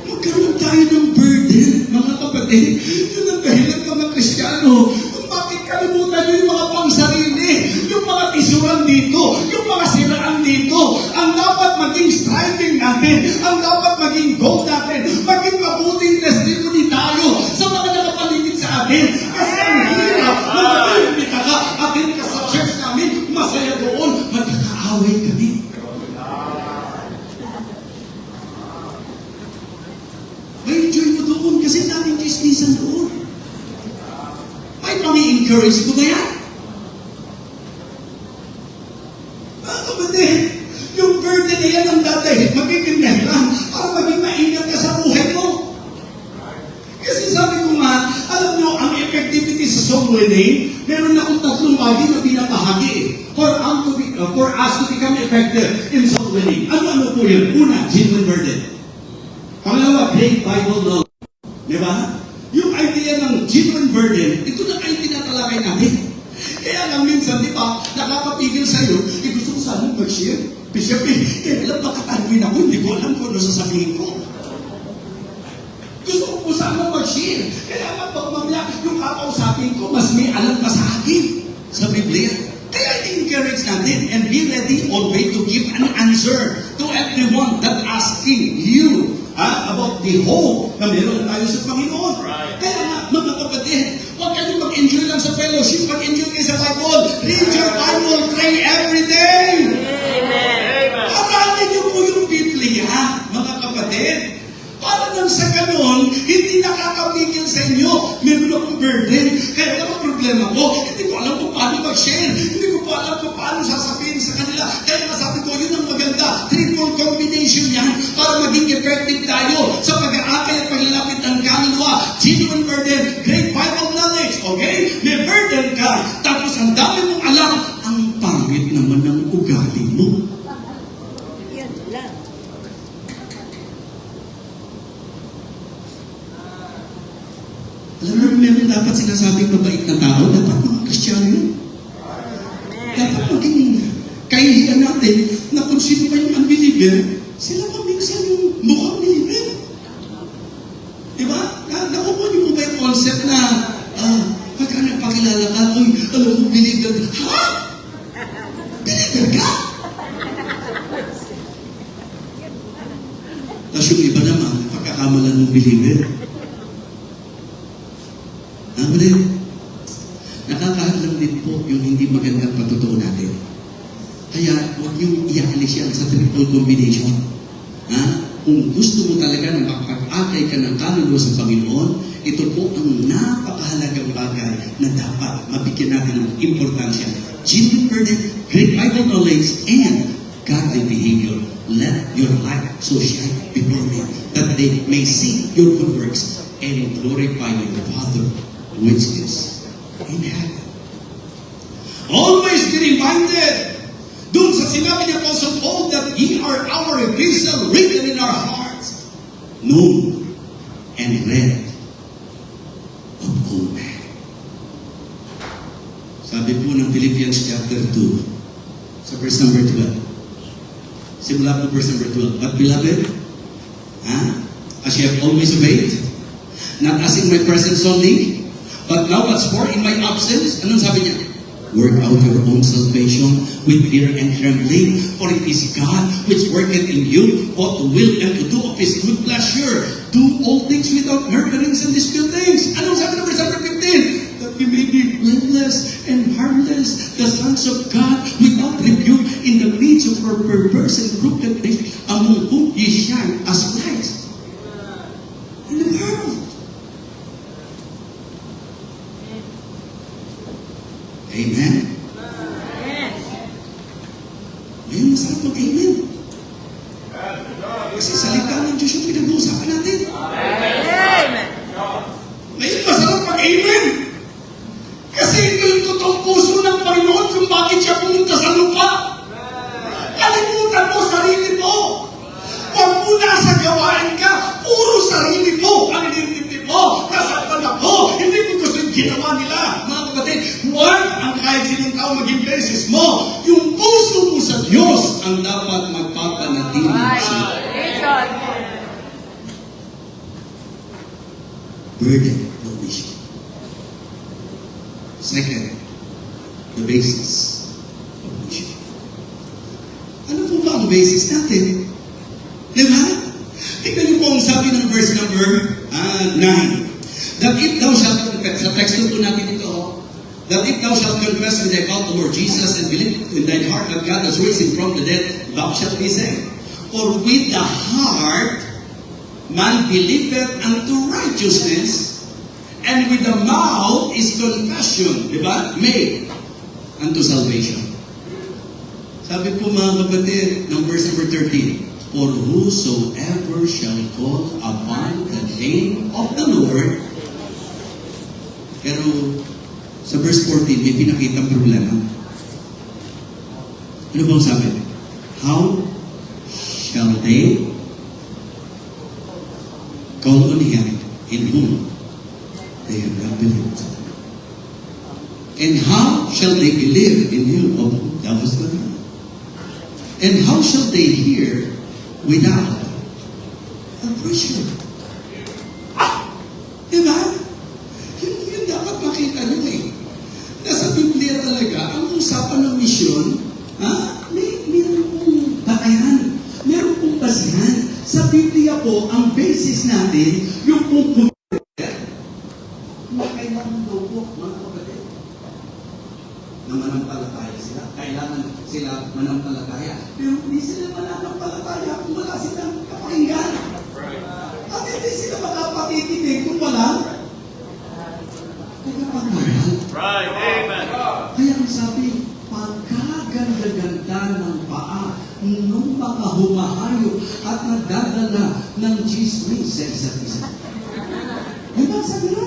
Magkaroon tayo ng burden, mga kapatid. Yun ang dahilan mga Kristiyano. Kung bakit kalimutan nyo yung mga pangsarili, yung mga tisuran dito, yung mga siraan dito, ang dapat maging striving natin, ang dapat maging goal natin, maging mabuting testimony tayo sa mga nakapaligid sa atin. Kasi ang hirap na mag-iimbita ka, atin ka sa church namin, masaya doon, magkakaaway kami. May enjoy mo doon kasi daming chismisan doon. May pang-i-encourage ko ba yan? Mga kapatid, yung burden na yan ang dati, magiging dahilan para maging maingat ka sa buhay mo. Kasi sabi ko nga, alam nyo, ang effectivity sa soul winning, meron akong tatlong bagay na pinapahagi for us to become effective in soul winning. Ano po yun? Una, genuine burden. Pangalawa, great Bible knowledge. Di ba? Yung idea ng genuine burden, ito na ay tinatalakay natin. Kaya lang minsan, di ba, nakakapigil sa'yo, gusto ko sana mag-share. Bishop, kaya alam makatanwin ako, hindi ko alam kung ano sasabihin ko. Gusto ko po sana mag-share. Kaya nga, pag mamaya, yung kakausapin ko, mas may alam pa sa akin sa Biblia. Kaya i-encourage natin and be ready always to give an answer to everyone that asking you about the hope na meron tayo sa Panginoon. Right. Kaya nga, mga kapatid, huwag kayo mag-enjoy lang sa fellowship, mag-enjoy kayo sa Bible. Read your Bible, pray every day. Amen. Aralin niyo po yung Biblia, mga kapatid. Para nang sa ganon, hindi nakakapigil sa inyo. Meron akong burden. Kaya ang problema ko, hindi ko alam kung paano mag-share. Hindi ko pa alam kung paano sasabihin sa kanila. Kaya masabi ko, yun ang maganda. Triple combination yan para maging effective tayo sa pag-aakay at paglalapit ng kaluluwa. Genuine burden, great Bible knowledge. Okay? May burden ka. Tapos ang dami mong alam, ang pangit naman ng ugali mo. Yan lang. Alam mo, meron dapat sinasabing mabait na tao, dapat mga Kristiyano yun. Dapat maging kahihiyan natin na kung sino pa yung unbeliever, sila pa minsan yung mukhang believer. Diba? Nakuha niyo mo ba yung concept na pagka nagpakilala ka, uy, alam mo, believer. Ha? Believer ka? Tapos yung iba naman, pagkakamalan ng believer. Amen. Nakakahadlang din po yung hindi magandang patutuo natin. Kaya huwag niyong ialis yan sa triple combination. Ha? kung gusto mo talaga na makapag-akay ka ng kaluluwa sa Panginoon, ito po ang napakahalagang bagay na dapat mabigyan natin ng importansya. Genuine burden, great Bible knowledge, and godly behavior. Let your light so shine before men, that they may see your good works and glorify your Father which is in heaven. Always be reminded, dun sa sinabi ni Apostle Paul, that ye are our epistle written in our hearts, known and read of all men. Sabi po ng Philippians chapter 2, sa verse number 12. Simula po verse number 12. But beloved, as ye have always obeyed, not as in my presence only, but now what's more in my absence. Anong sabi niya? Work out your own salvation with fear and trembling, for it is God which worketh in you both to will and to do of His good pleasure. Do all things without murmurings and disputings. Anong sabi ng verse number 15? That we may be blameless and harmless, the sons of God, without rebuke, in the midst of our perverse and crooked ways, among whom ye shine as lights in the world. Amen? Ngayon, masarap mag-amen. Kasi salita ng Diyos yung pinag-uusapan natin. Amen. Ngayon, masarap mag-amen. Kasi ito yung totoong puso ng Panginoon kung bakit siya pumunta sa lupa. Kalimutan mo sarili mo. Huwag mo nasa gawain ka, puro sarili mo ang inintindi mo. Nasaktan ako, hindi mo gusto yung ginawa nila. Mga kapatid, huwag ang kahit sinong tao maging beses mo. Yung puso mo sa Diyos ang dapat magpapanatili siya. Burden, no mission. Second, the basis of mission. Ano po ba ang basis natin? Diba? Tingnan niyo po ang sabi ng verse number 9. That if thou shalt confess, sa text po natin ito, that if thou shalt confess with thy mouth the Lord Jesus and believe in thine heart that God has raised him from the dead, thou shalt be saved. For with the heart man believeth unto righteousness, and with the mouth is confession, di ba? Made unto salvation. Sabi po mga kapatid, ng verse number 13, for whosoever shall call upon the name of the Lord. Pero sa verse 14, may pinakitang problema. Ano bang sabi? How shall they call on Him in whom they have not believed? And how shall they believe in Him of whom thou hast not heard? And how shall they hear without a preacher? Diba? Yun dapat makita nyo eh. Nasa Biblia talaga, ang usapan ng misyon, meron pong batayan, meron pong basihan. Sa Biblia po, ang basis natin, yung pong kailangan daw po, mga kapatid, na manampalataya sila. Kailangan sila manampalataya. Pero hindi sila manampalataya kung wala silang kapakinggan. At hindi sila makapatitig kung wala kapakinggan. Right. Amen. Kaya ang sabi, pagkaganda-ganda ng paa nung mga humahayo at nadadala ng chismis sa isa't isa. Diba sabi na?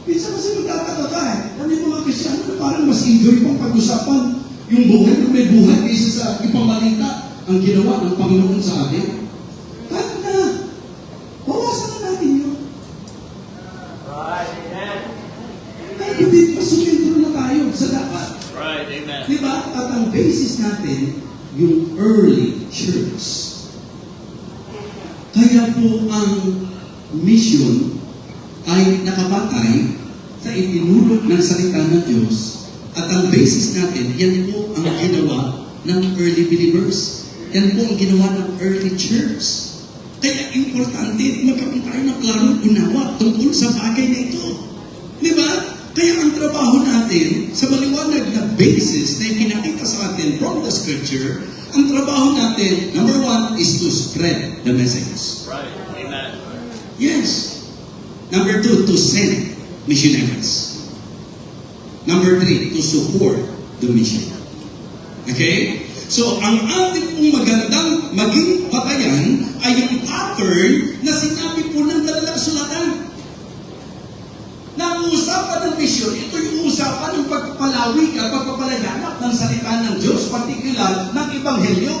Minsan kasi magtataka ka eh. Kami mga Kristyano na parang mas enjoy pang pag-usapan yung buhay na may buhay kaysa sa ipamalita ang ginawa ng Panginoon sa atin. Kahit na, bawasan na natin yun. Right. Amen. Kahit hindi, masumintro na tayo sa dapat. Right. Amen. Diba? At ang basis natin, yung early church. Kaya po ang mission ay nakabatay sa itinulog ng salita ng Diyos. At ang basis natin, yan po ang ginawa ng early believers. Yan po ang ginawa ng early church. Kaya importante, magkaroon tayo ng klarong unawa tungkol sa bagay na ito. Di ba? Kaya ang trabaho natin sa maliwanag na basis na ipinakita sa atin from the scripture, ang trabaho natin, number one, is to spread the message. Right. Amen. Yes. Number two, to send missionaries. Number three, to support the mission. Okay? So, ang ating pong magandang maging patayan ay yung pattern na sinabi po ng dalalang sulatan. Na ang usapan ng mission, ito yung usapan ng pagpapalawig at pagpapalaganap ng salita ng Diyos, partikular ng Ebanghelyo.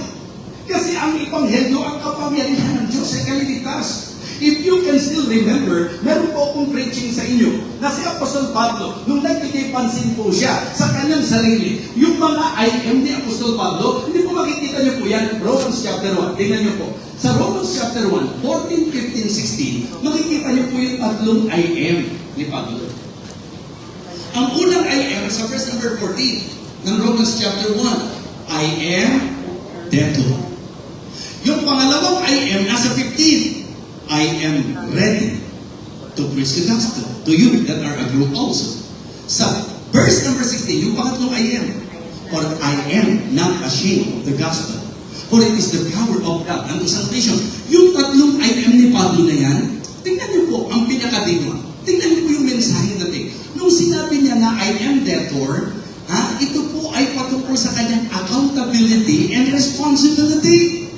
Kasi ang Ebanghelyo, ang kapangyarihan ng Diyos ay kaliligtas. If you can still remember, meron po akong preaching sa inyo na si Apostol Pablo, nung nagbigay pansin po siya sa kanyang sarili, yung mga I am ni Apostol Pablo, hindi po makikita niyo po yan, Romans chapter 1. Tingnan niyo po. Sa Romans chapter 1, 14, 15, 16, makikita niyo po yung tatlong I am ni Pablo. Ang unang I am sa verse number 14 ng Romans chapter 1, I am debtor. Yung pangalawang I am nasa 15, I am ready to preach the gospel to you that are abroad also. Sa verse number 16, yung pangatlong I am, or I am not ashamed of the gospel, for it is the power of God unto salvation. Yung tatlong I am ni Pablo na yan, tingnan niyo po ang pinakadima. Tingnan niyo po yung mensahe natin. Nung sinabi niya na I am debtor, ito po ay patungkol sa kanyang accountability and responsibility.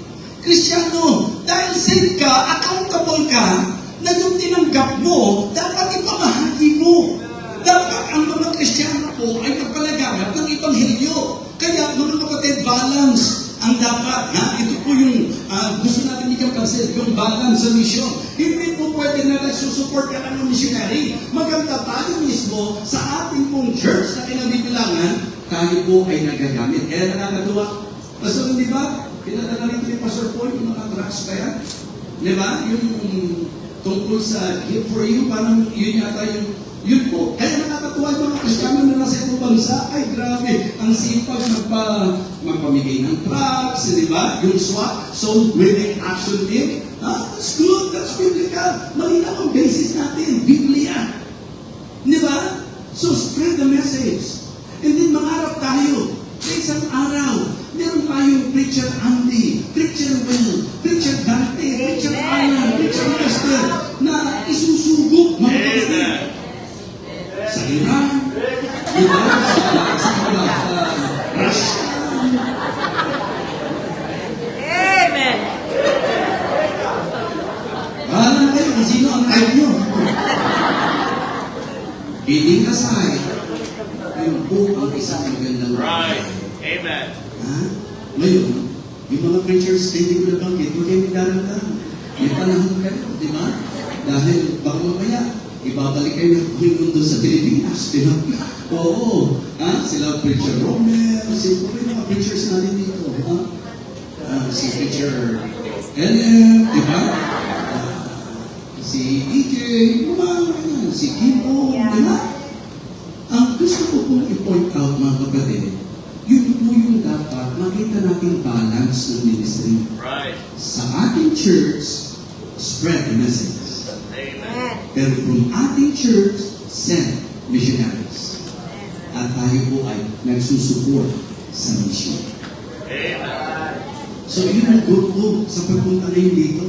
Kristyano, dahil saved ka, accountable ka, na yung tinanggap mo, dapat ipamahagi mo. Dapat ang mga Kristyano po ay magpalaganap ng Ebanghelyo. Kaya, mga kapatid, balance ang dapat. Ito po yung gusto natin ikapansin, yung balance sa mission. Hindi po pwede na nagsusupport ka ng missionary. Maganda tayo mismo sa ating pong church na kinabibilangan, tayo po ay nagagamit. Kaya nakakatuwa. Pastor, di ba? Pinadala rin ni Pastor Paul yung mga tracks pa yan. Di ba? Yung tungkol sa gift for you, parang yun yata yun po. Kaya nakakatuwa yung mga Kristiyano na nasa ibang bansa. Ay, grabe. Ang sipag magpamigay ng tracks, di ba? Yung SWAT, Soul Winning Action Team. That's good. That's biblical. Malinaw ang basis natin. Biblia. Di ba? So, spread the message. And then, mangarap tayo. Sa isang araw, meron tayong Preacher Andy, Preacher Will, Preacher Dante, Preacher Alan, Preacher Lester, na isusugok mga kapatid. Sa Iran, di ba? Sa Russia. Amen. Bahala na kayo kung sino ang type nyo. Kidding aside, yung po ang isang magandang Right. Amen. Ngayon, yung mga preachers, hindi ko nabanggit, huwag kayo magdarang-darang. May panahon kayo, di ba? Dahil baka mamaya, ibabalik kayo ng mundo sa Pilipinas, di ba? Oo. Sila Preacher Romel, si mga preachers natin dito. Si Preacher LM, di ba? Si DJ, si Kipo, di ba? Ang gusto ko pong i-point out, mga kapatid, yun po yung dapat makita natin balance ng ministry. Right. Sa ating church, spread the message. Amen. Pero from ating church, send missionaries. At tayo po ay nagsusupport sa mission. Amen. So yun ang good po sa pagpunta ngayon dito.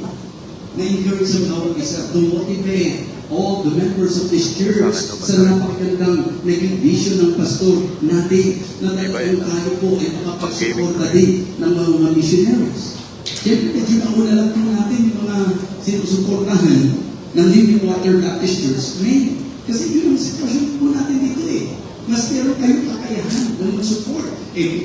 Na-encourage sa bawat isa to motivate all the members of this church sa napakagandang naging vision ng pastor natin na tayo po ay makapagsuporta din ng mga missionaries. Siyempre, medyo nauna lang po natin yung mga sinusuportahan ng Living Water Baptist Church. Ngayon, kasi yun ang sitwasyon po natin dito eh. Mas meron kayong kakayahan ng mag-support.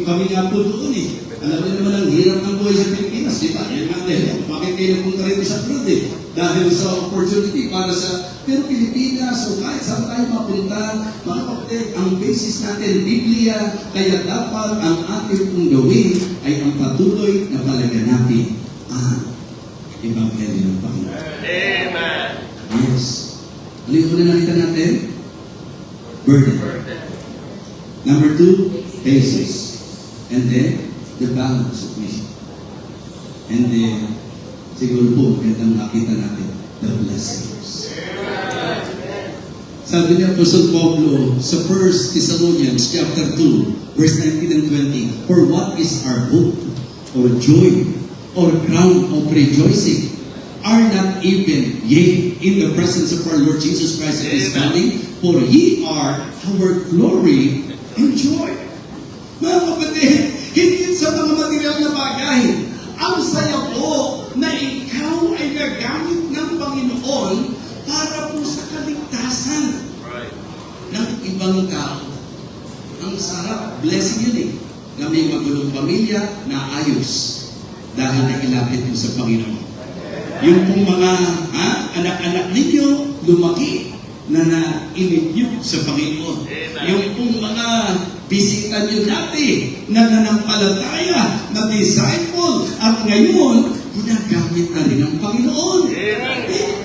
Kami nga po doon eh. Alam niyo naman ang hirap ng buhay sa Pilipinas, di ba? Yan nga dahil, bakit kayo napunta rito sa abroad eh? Dahil sa opportunity para sa, pero Pilipinas, o kahit saan tayo mapunta, mga kapatid, ang basis natin, Biblia, kaya dapat ang ating pong gawin ay ang patuloy na palaganapin ang Ebanghelyo ng Panginoon. Amen. Yes. Ano yung una nakita natin? Burden. Number 2, basis. And then, the balance of mission. And then, siguro po, magandang makita natin, the blessings. Sabi ni Apostle Pablo sa 1 Thessalonians chapter 2, verse 19 and 20, "For what is our hope, or joy, or crown of rejoicing? Are not even, yea, in the presence of our Lord Jesus Christ at His Amen. coming? For Ye are our glory and joy." Mga kapatid, hindi sa mga material na bagay. Ang saya po na ikaw ay gagamit ng Panginoon para po sa kaligtasan Right. ng ibang tao. Ang sarap, blessing yun eh, na may magulong pamilya na ayos dahil nailapit mo sa Panginoon. Yung pong mga anak-anak ninyo, lumaki na nainip nyo sa Panginoon. Amen. Yung pong mga bisita nyo dati na nanampalataya, na disciple, at ngayon, ginagamit na rin ng Panginoon. Amen.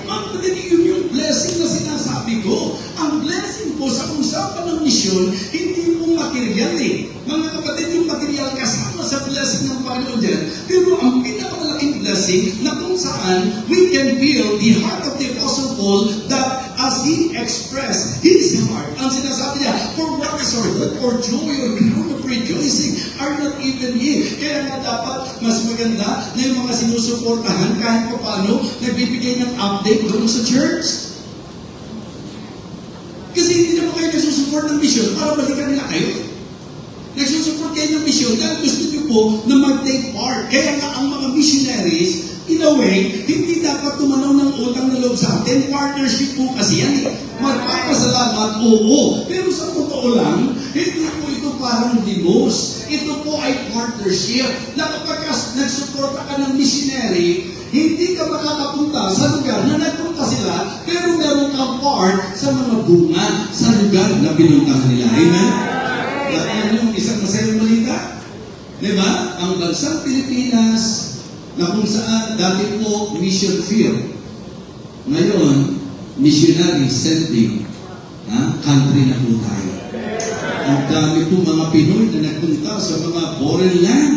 Mga kapatid, yun yung blessing na sinasabi ko. Ang blessing po sa usapan ng misyon, hindi po material eh. Mga kapatid, yung material kasama sa blessing ng Panginoon dyan. Pero ang pinakamalaking blessing na kung saan we can feel the heart of the Apostle Paul that as he expressed his heart, ang sinasabi niya, "For what is our hope, or joy, or crown of rejoicing are not even ye." Kaya nga dapat mas maganda na yung mga sinusuportahan kahit pa paano nagbibigay ng update doon sa church. Kasi hindi naman kayo nagsusupport ng mission para balikan nila kayo. Nagsusupport kayo ng mission dahil gusto niyo po na mag-take part. Kaya nga ang mga missionaries, in a way, hindi dapat tumanaw ng utang na loob sa atin. Partnership po kasi yan eh. Magpapasalamat, oo. Pero sa totoo lang, hindi po ito parang limos. Ito po ay partnership. Na kapag nagsuporta ka ng missionary, hindi ka makakapunta sa lugar na nagpunta sila, pero meron kang part sa mga bunga sa lugar na pinuntahan nila. Amen? At yan yung isang masayang balita. Diba? Ang bansang Pilipinas, na kung saan dati po mission field, ngayon, missionary sending country na po tayo. Ang dami po mga Pinoy na nagpunta sa mga foreign land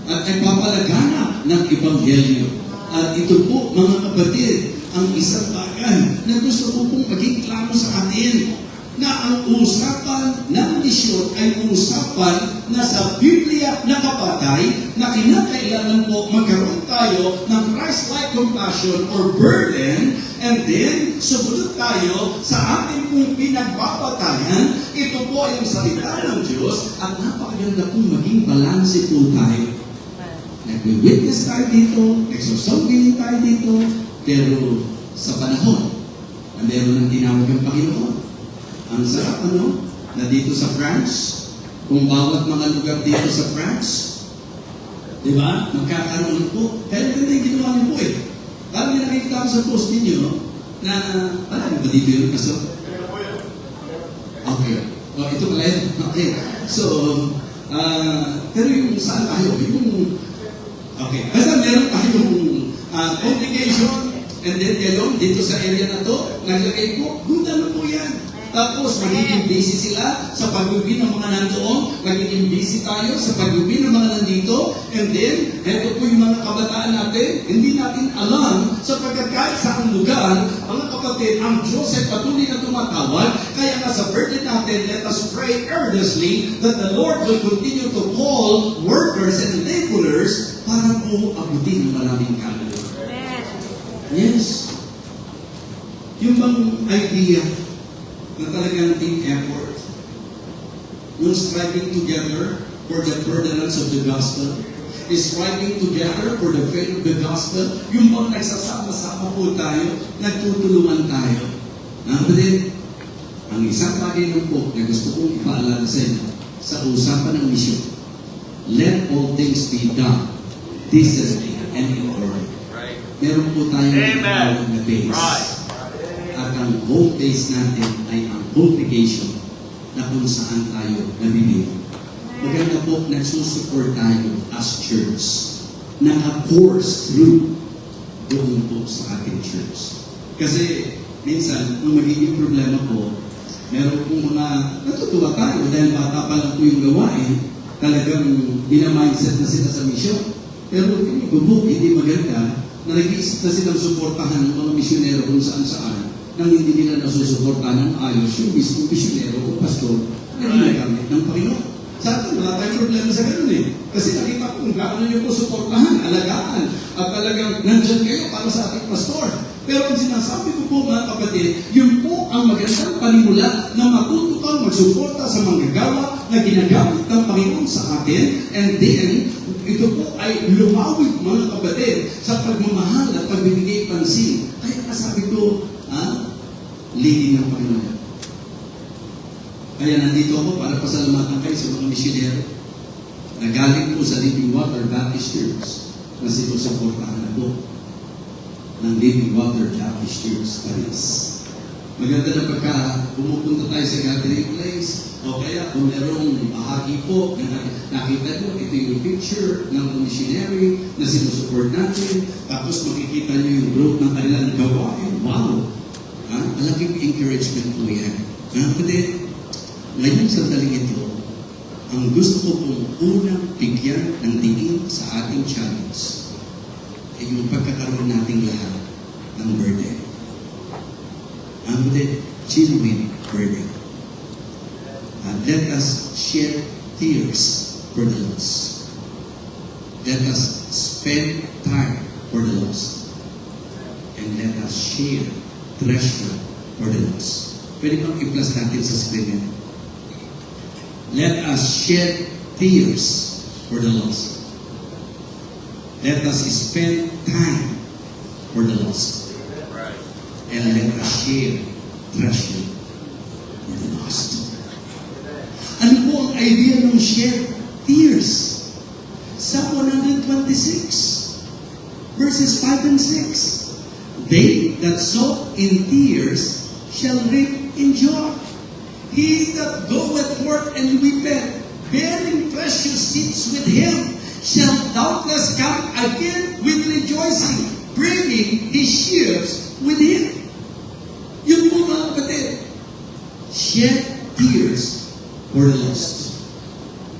at nagpapalaganap ng Ebanghelyo. At ito po, mga kapatid, ang isang bagay na gusto ko pong maging klaro sa atin, na ang usapan ng misyon ay usapan na sa Biblia nakapatay na kinakailangan po magkaroon tayo ng Christ-like compassion or burden, and then sumunod tayo sa ating pong pinagbabatayan. Ito po ay ang salita ng Diyos at napakaganda pong maging balanse po tayo. Nagwi-witness tayo dito, nagsusongbilin tayo dito, pero sa panahon na meron ng tinawag ng Panginoon. Ang sarap na dito sa France, kung bawat mga lugar dito sa France, di ba, magkakaroon po. Kaya ganda yung ginawa niyo po eh. Parang may nakikita ko sa post ninyo, na, alam ba dito yun? Kaso? Okay. Ito pala yun. Okay. So, pero yung saan tayo? Yung okay. Basta meron tayong congregation, and then yun, dito sa area na to, naglagay po, gunda po yan. Tapos, magiging busy sila sa pagbubi ng mga nandoon, magiging busy tayo sa pagbubi ng mga nandito, and then, eto po yung mga kabataan natin, hindi natin alam, sapagkat kahit sa ang lugar, mga kapatid, ang Diyos ay patuloy na tumatawag, kaya nga sa birthday natin, let us pray earnestly that the Lord will continue to call workers and laborers para po abutin ng maraming kaluluwa. Yes. Yung bang idea na talagang team effort, yung striving together for the furtherance of the gospel, is striving together for the faith of the gospel, yung bang nagsasama-sama po tayo, nagtutulungan tayo. Kapatid, ang isang bagay nun po na gusto kong ipaalala sa inyo sa usapan ng misyon, let all things be done decently and in order. Right. Meron po tayong tinatawag na base. Right. At ang home base natin ay ang congregation na kung saan tayo nabibig. Maganda po, nagsusupport tayo as church. Naka-course through doon po sa ating church. Kasi minsan, ang magiging problema po, meron pong mga natutuwa tayo dahil bata pa lang po yung gawain, talagang binamindset na sila sa mission. Pero hindi maganda na nag-iisip na silang suportahan ng mga misyonero kung saan-saan. nang hindi nila nasusuportahan ng ayos yung mismo misyonero o pastor na ginagamit ng Panginoon. Sa atin, wala tayong problema sa ganun eh. Kasi nakita ko kung gaano nyo po suportahan, alagaan, at talagang nandyan kayo para sa ating pastor. Pero ang sinasabi ko po mga kapatid, yun po ang magandang panimula na matuto kang magsuporta sa mga gawa na ginagamit ng Panginoon sa atin. And then, ito po ay lumawig mga kapatid sa pagmamahal at pagbibigay pansin. Kaya nasabi ko, leading ng Panginoon. Kaya nandito ako para pasalamatan kayo sa mga misyonero na galing po sa Living Water Baptist Church na sinusuportahan ako ng Living Water Baptist Church Paris. Maganda na pagka pumupunta tayo sa gathering place o kaya kung merong bahagi po na nakita nyo, ito yung picture ng missionary na sinusupport natin, tapos makikita nyo yung growth ng kanilang gawain. Wow! Malaking encouragement po yan. Kapatid, ngayon sa daling ito, ang gusto ko pong unang bigyan ng tingin sa ating challenge ay yung pagkakaroon nating lahat ng burden. Ang burden, genuine burden. And let us shed tears for the lost. Let us spend time for the lost. And let us share treasure for the lost. Pwede bang i-plus natin sa screen? Let us shed tears for the lost. Let us spend time for the lost. Right. And let us share treasure for the lost. Ano po ang idea ng shed tears? Psalm 126, verses 5 and 6. They that sow in tears shall reap in joy. He that goeth forth and weepeth, bearing precious seeds with him, shall doubtless come again with rejoicing, bringing his sheaves with him. Yun po mga kapatid. Shed tears for the lost.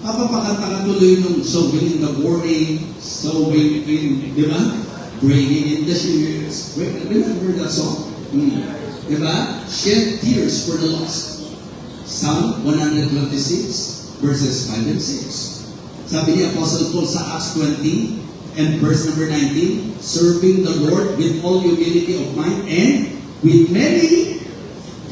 Papapakanta ka tuloy nung sowing in the morning, sowing in, di ba? Bringing in the sheaves. Remember that song? Di ba? Shed tears for the lost. Psalm 126, verses 5 and 6. Sabi ni Apostle Paul sa Acts 20 and verse number 19, serving the Lord with all humility of mind and with many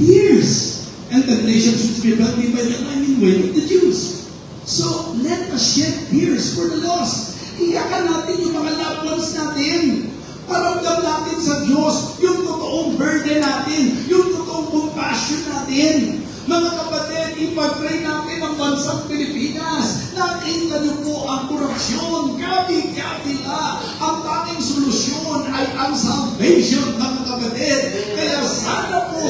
tears and temptations which befell me by the lying way of the Jews. So, let us shed tears for the lost. Iyakan natin yung mga loved ones natin. Paramdam natin sa Diyos yung totoong burden natin, yung totoong compassion natin. Mga kapatid, ipag-pray natin ang bansang Pilipinas. Nakita niyo po ang korupsyon. Gabi-gabi na. Ang tanging solusyon ay ang salvation, mga kapatid. Kaya sana po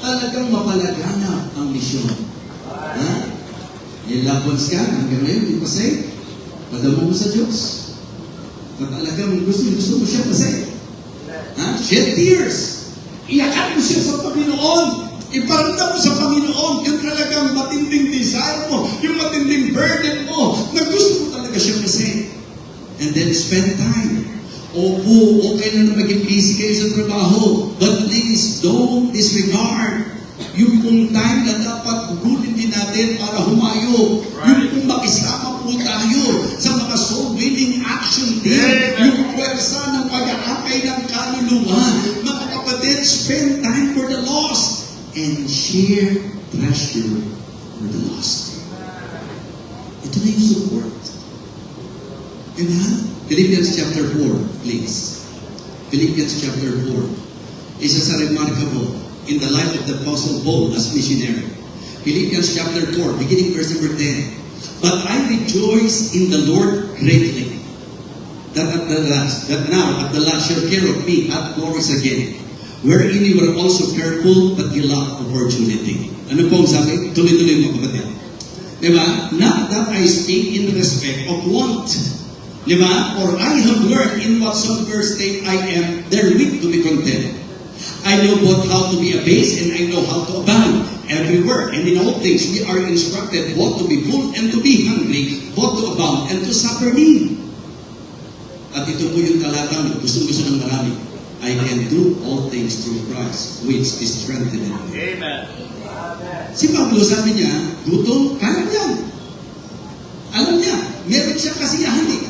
talagang mapalaganap ang misyon. Yung loved ones ka, hanggang ngayon, di pa sa'yo. Padamo mo sa Diyos. At talagang gusto mo siya pa sa'yo. Shed tears. Iyakan mo siya sa Panginoon. Iparamdam mo sa Panginoon yung talagang matinding desire mo, yung matinding burden mo, na gusto mo talaga siya kasi. And then spend time. Opo, okay na maging busy kayo sa trabaho, but please don't disregard yung pong time na dapat gugulin din natin para humayo. Yung pong makisama po tayo sa mga soul-winning action team. Yung pwersa ng pag-aakay ng kaluluwa. Mga kapatid, spend time for the lost. And share treasure for the lost. Ito na yung support. Amen? Philippians chapter 4, please. Philippians chapter 4. Isa sa remarkable in the life of the Apostle Paul as missionary. Philippians chapter 4, beginning verse number 10. But I rejoice in the Lord greatly, that now at the last your care of me hath glorious again. Wherein you were also careful, but you lacked opportunity. Ano po ang sabi? Tuloy-tuloy mo kapatid. Diba? Not that I speak in respect of want. Diba? For I have learned in whatsoever state I am, therewith to be content. I know both how to be abased and I know how to abound. Everywhere and in all things we are instructed both to be full and to be hungry, both to abound and to suffer need. At ito po yung talatang gusto ng marami. I can do all things through Christ, which is strengthening me. Amen. Si Pablo sabi niya, gutom, kaya niya. Alam niya, meron siya kasiyahan eh.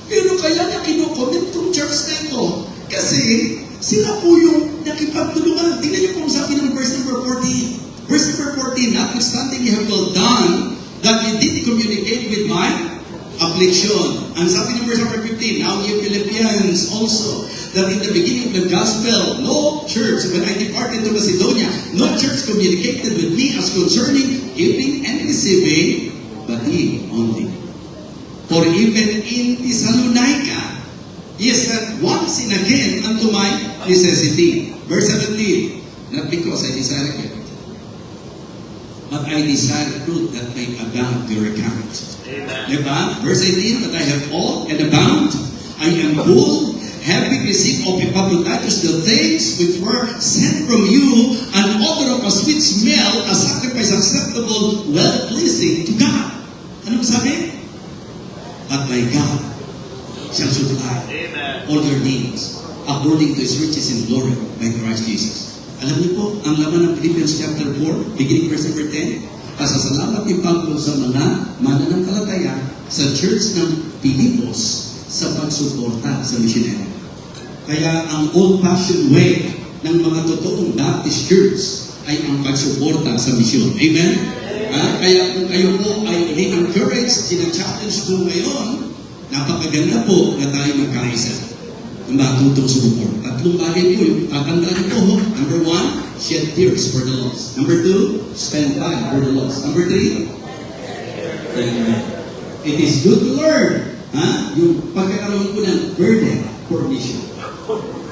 Pero kaya niya kinukomment tong church na ito kasi sila po yung nakipagtulungan. Tingnan niyo kung sabi ng verse number 14. Verse number 14, notwithstanding you have well done that you did communicate with my affliction. Ang sabi ng verse number 15, now you Philippians also, that in the beginning of the gospel, no church, when I departed to Macedonia, no church communicated with me as concerning giving and receiving, but he only. For even in Thessalonica, he sent once and again unto my necessity. Verse 17, not because I desire it, but I desire truth that may abound your account. Amen. Diba? Verse 18, but I have all and abound. I am full, having received of Epaphroditus the things which were sent from you, an odor of a sweet smell, a sacrifice acceptable, well-pleasing to God. Ano sabi? But my God shall supply Amen. all your needs according to His riches in glory by Christ Jesus. Alam niyo po, ang laman ng Philippians chapter 4, beginning verse number 10, pasasalamat ni Pablo sa mga mananampalataya sa church ng Pilipos sa pagsuporta sa missionary. Kaya ang old-fashioned way ng mga totoong Baptist church ay ang pagsuporta sa misyon. Amen? Kaya kung kayo po ay i-encourage, sina-challenge ko ngayon, napakaganda po na tayo magkaisa. Ang matutong sumuport. Tatlong bagay po yung tatandaan ko. Number 1, shed tears for the lost. Number 2, spend time for the lost. Number 3, amen. It is good to learn. Yung pagkakaroon ko ng burden for mission.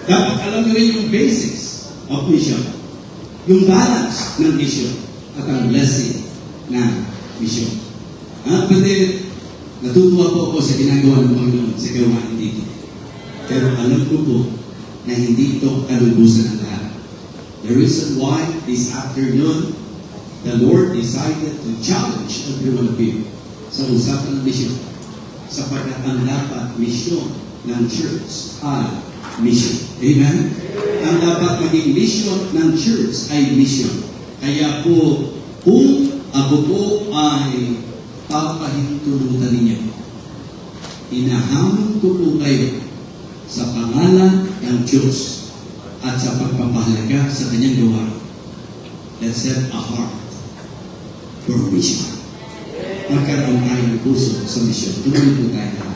Dapat alam nyo rin yung basics of mission. Yung balance ng mission. At ang blessing ng mission. Pati, natutuwa po ako sa ginagawa ng Panginoon sa gawain dito. Pero alam ko po na hindi ito kalubusan ng lahat. The reason why this afternoon, the Lord decided to challenge every one of you sa usapan ng mission. Sapagkat ang dapat misyon ng church ay mission. Amen? Ang dapat maging mission ng church ay mission. Kaya po, kung ako po ay papahintulutan ninyo, inahamon ko po kayo sa pangalan ng Diyos at sa pagpapahalaga sa kanyang gawain. Let's have a heart for mission. Magkaroon tayo ng puso sa misyon. Tumulong po tayo na.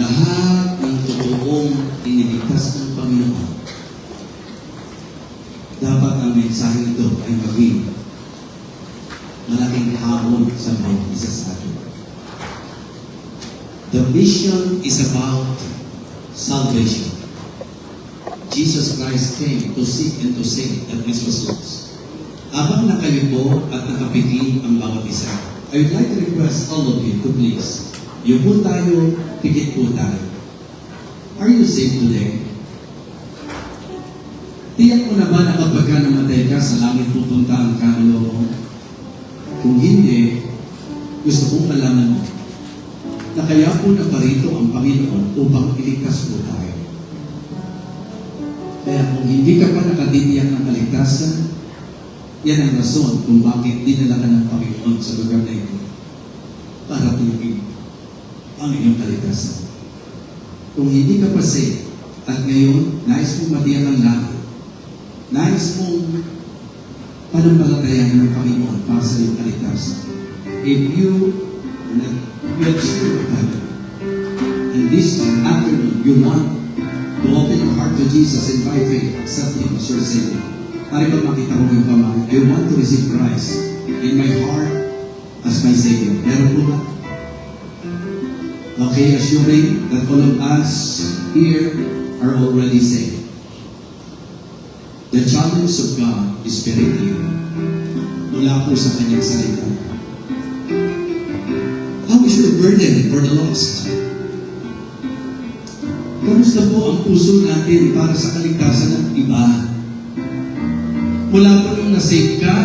Lahat ng totoong iniligtas ng Panginoon, dapat ang mensahe ito ay maging malaking hamon sa bawat isa sa atin. The mission is about salvation. Jesus Christ came to seek and to save that which was lost. Habang na kayo po at nakapigil ang bawat isa, I would like to request all of you to please, yupo tayo, pikit po tayo. Are you saved today? Tiyak mo na ba na kapag ka namatay ka, sa langit pupunta ang kalooban? Kung hindi, gusto kong malaman mo na kaya po naparito ang Panginoon upang iligtas po tayo. Kaya kung hindi ka pa nakatitiyak ng kaligtasan, yan ang rason kung bakit dinala ka ng Panginoon sa lugar na ito para tulungin ang iyong kaligtasan. Kung hindi ka pa safe at ngayon, nais mong matiyak ang langit, nais mong panampalatayan ng Panginoon para sa iyong kaligtasan. If you have spirit of heaven, and this afternoon you want to open your heart to Jesus and by faith accept Him as your Savior. Pari ba makita mo yung pamahal? I want to receive Christ in my heart as my Savior. Meron po ba? Okay, assuming that all of us here are already saved. The challenge of God is very clear. Mula po sa kanyang salita. How is your burden for the lost? Kamusta po ang puso natin para sa kaligtasan ng iba? Mula po nung na-save ka,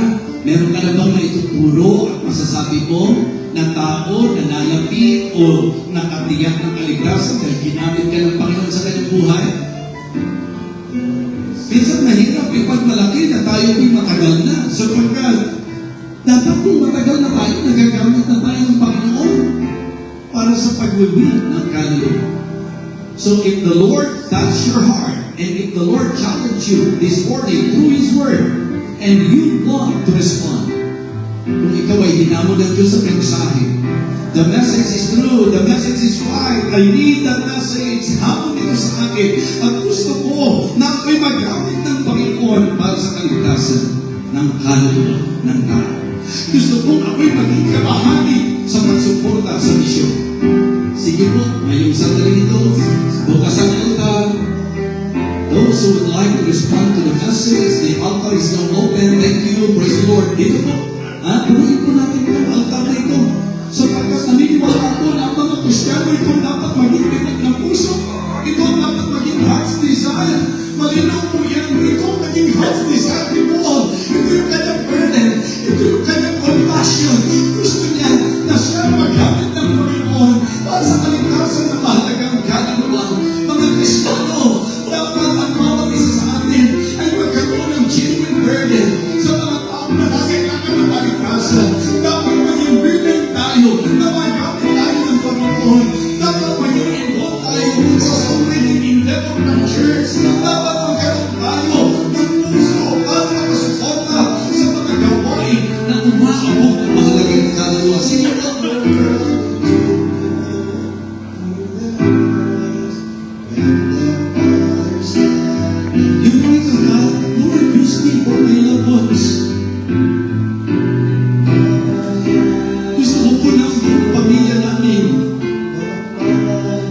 meron ka na bang maituturo at masasabi mo na tao na nalapi o nakatiyak ng kaligtasan dahil ginamit ka ng Panginoon sa kanyang buhay? Minsan mahirap ipag malaki na tayo po'y matagal na. Sapagkat dapat kung matagal na tayo, nagagamit na tayo ng Panginoon para sa pag-win ng kaluluwa. So if the Lord touched your heart, and if the Lord challenged you this morning through His Word, and you want to respond, kung ikaw ay hinamon ng Diyos sa mensahe, the message is true, the message is right, I need that message, hamon ito sa akin, at gusto ko na ako'y magamit ng Panginoon para sa kaligtasan ng kaluluwa ng tao. Gusto kong ako'y maging kabahagi sa pagsuporta sa misyon. Sige po, ngayong sandali ito, bukas ang altar. Those who would like to respond to the message, the altar is now open. Thank you, praise the Lord. Dito po, gawin po natin itong altar na ito. Sapagkat naniniwala ako na ang mga Kristiyano ito dapat maging pinag ng puso. Ito dapat maging heart's desire. Malinaw po yan. Ito ang naging heart's desire ni Paul. Ito yung kanyang burden. Ito yung kanyang compassion. Gusto niya na siya magamit ng Panginoon para sa kaligtasan na mahalagang kaluluwa. Mga Kristiyano, dapat ang bawat isa sa atin ay magkaroon ng genuine burden sa mga taong nangangailangan ng kaligtasan. Dapat maging burden tayo na magamit tayo ng Panginoon. Dapat maging involved tayo sa songwriting endeavor ng church. Dapat magkaroon tayo ng puso para makasuporta sa mga gawain na umaabot ng mahalagang kaluluwa. Sige po. You pray to God, Lord, use me for my loved ones. Gusto ko po ng pamilya namin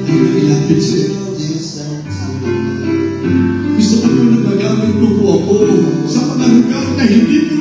ay nailapit sa'yo. Gusto ko po na magamit mo po ako sa mga lugar na hindi po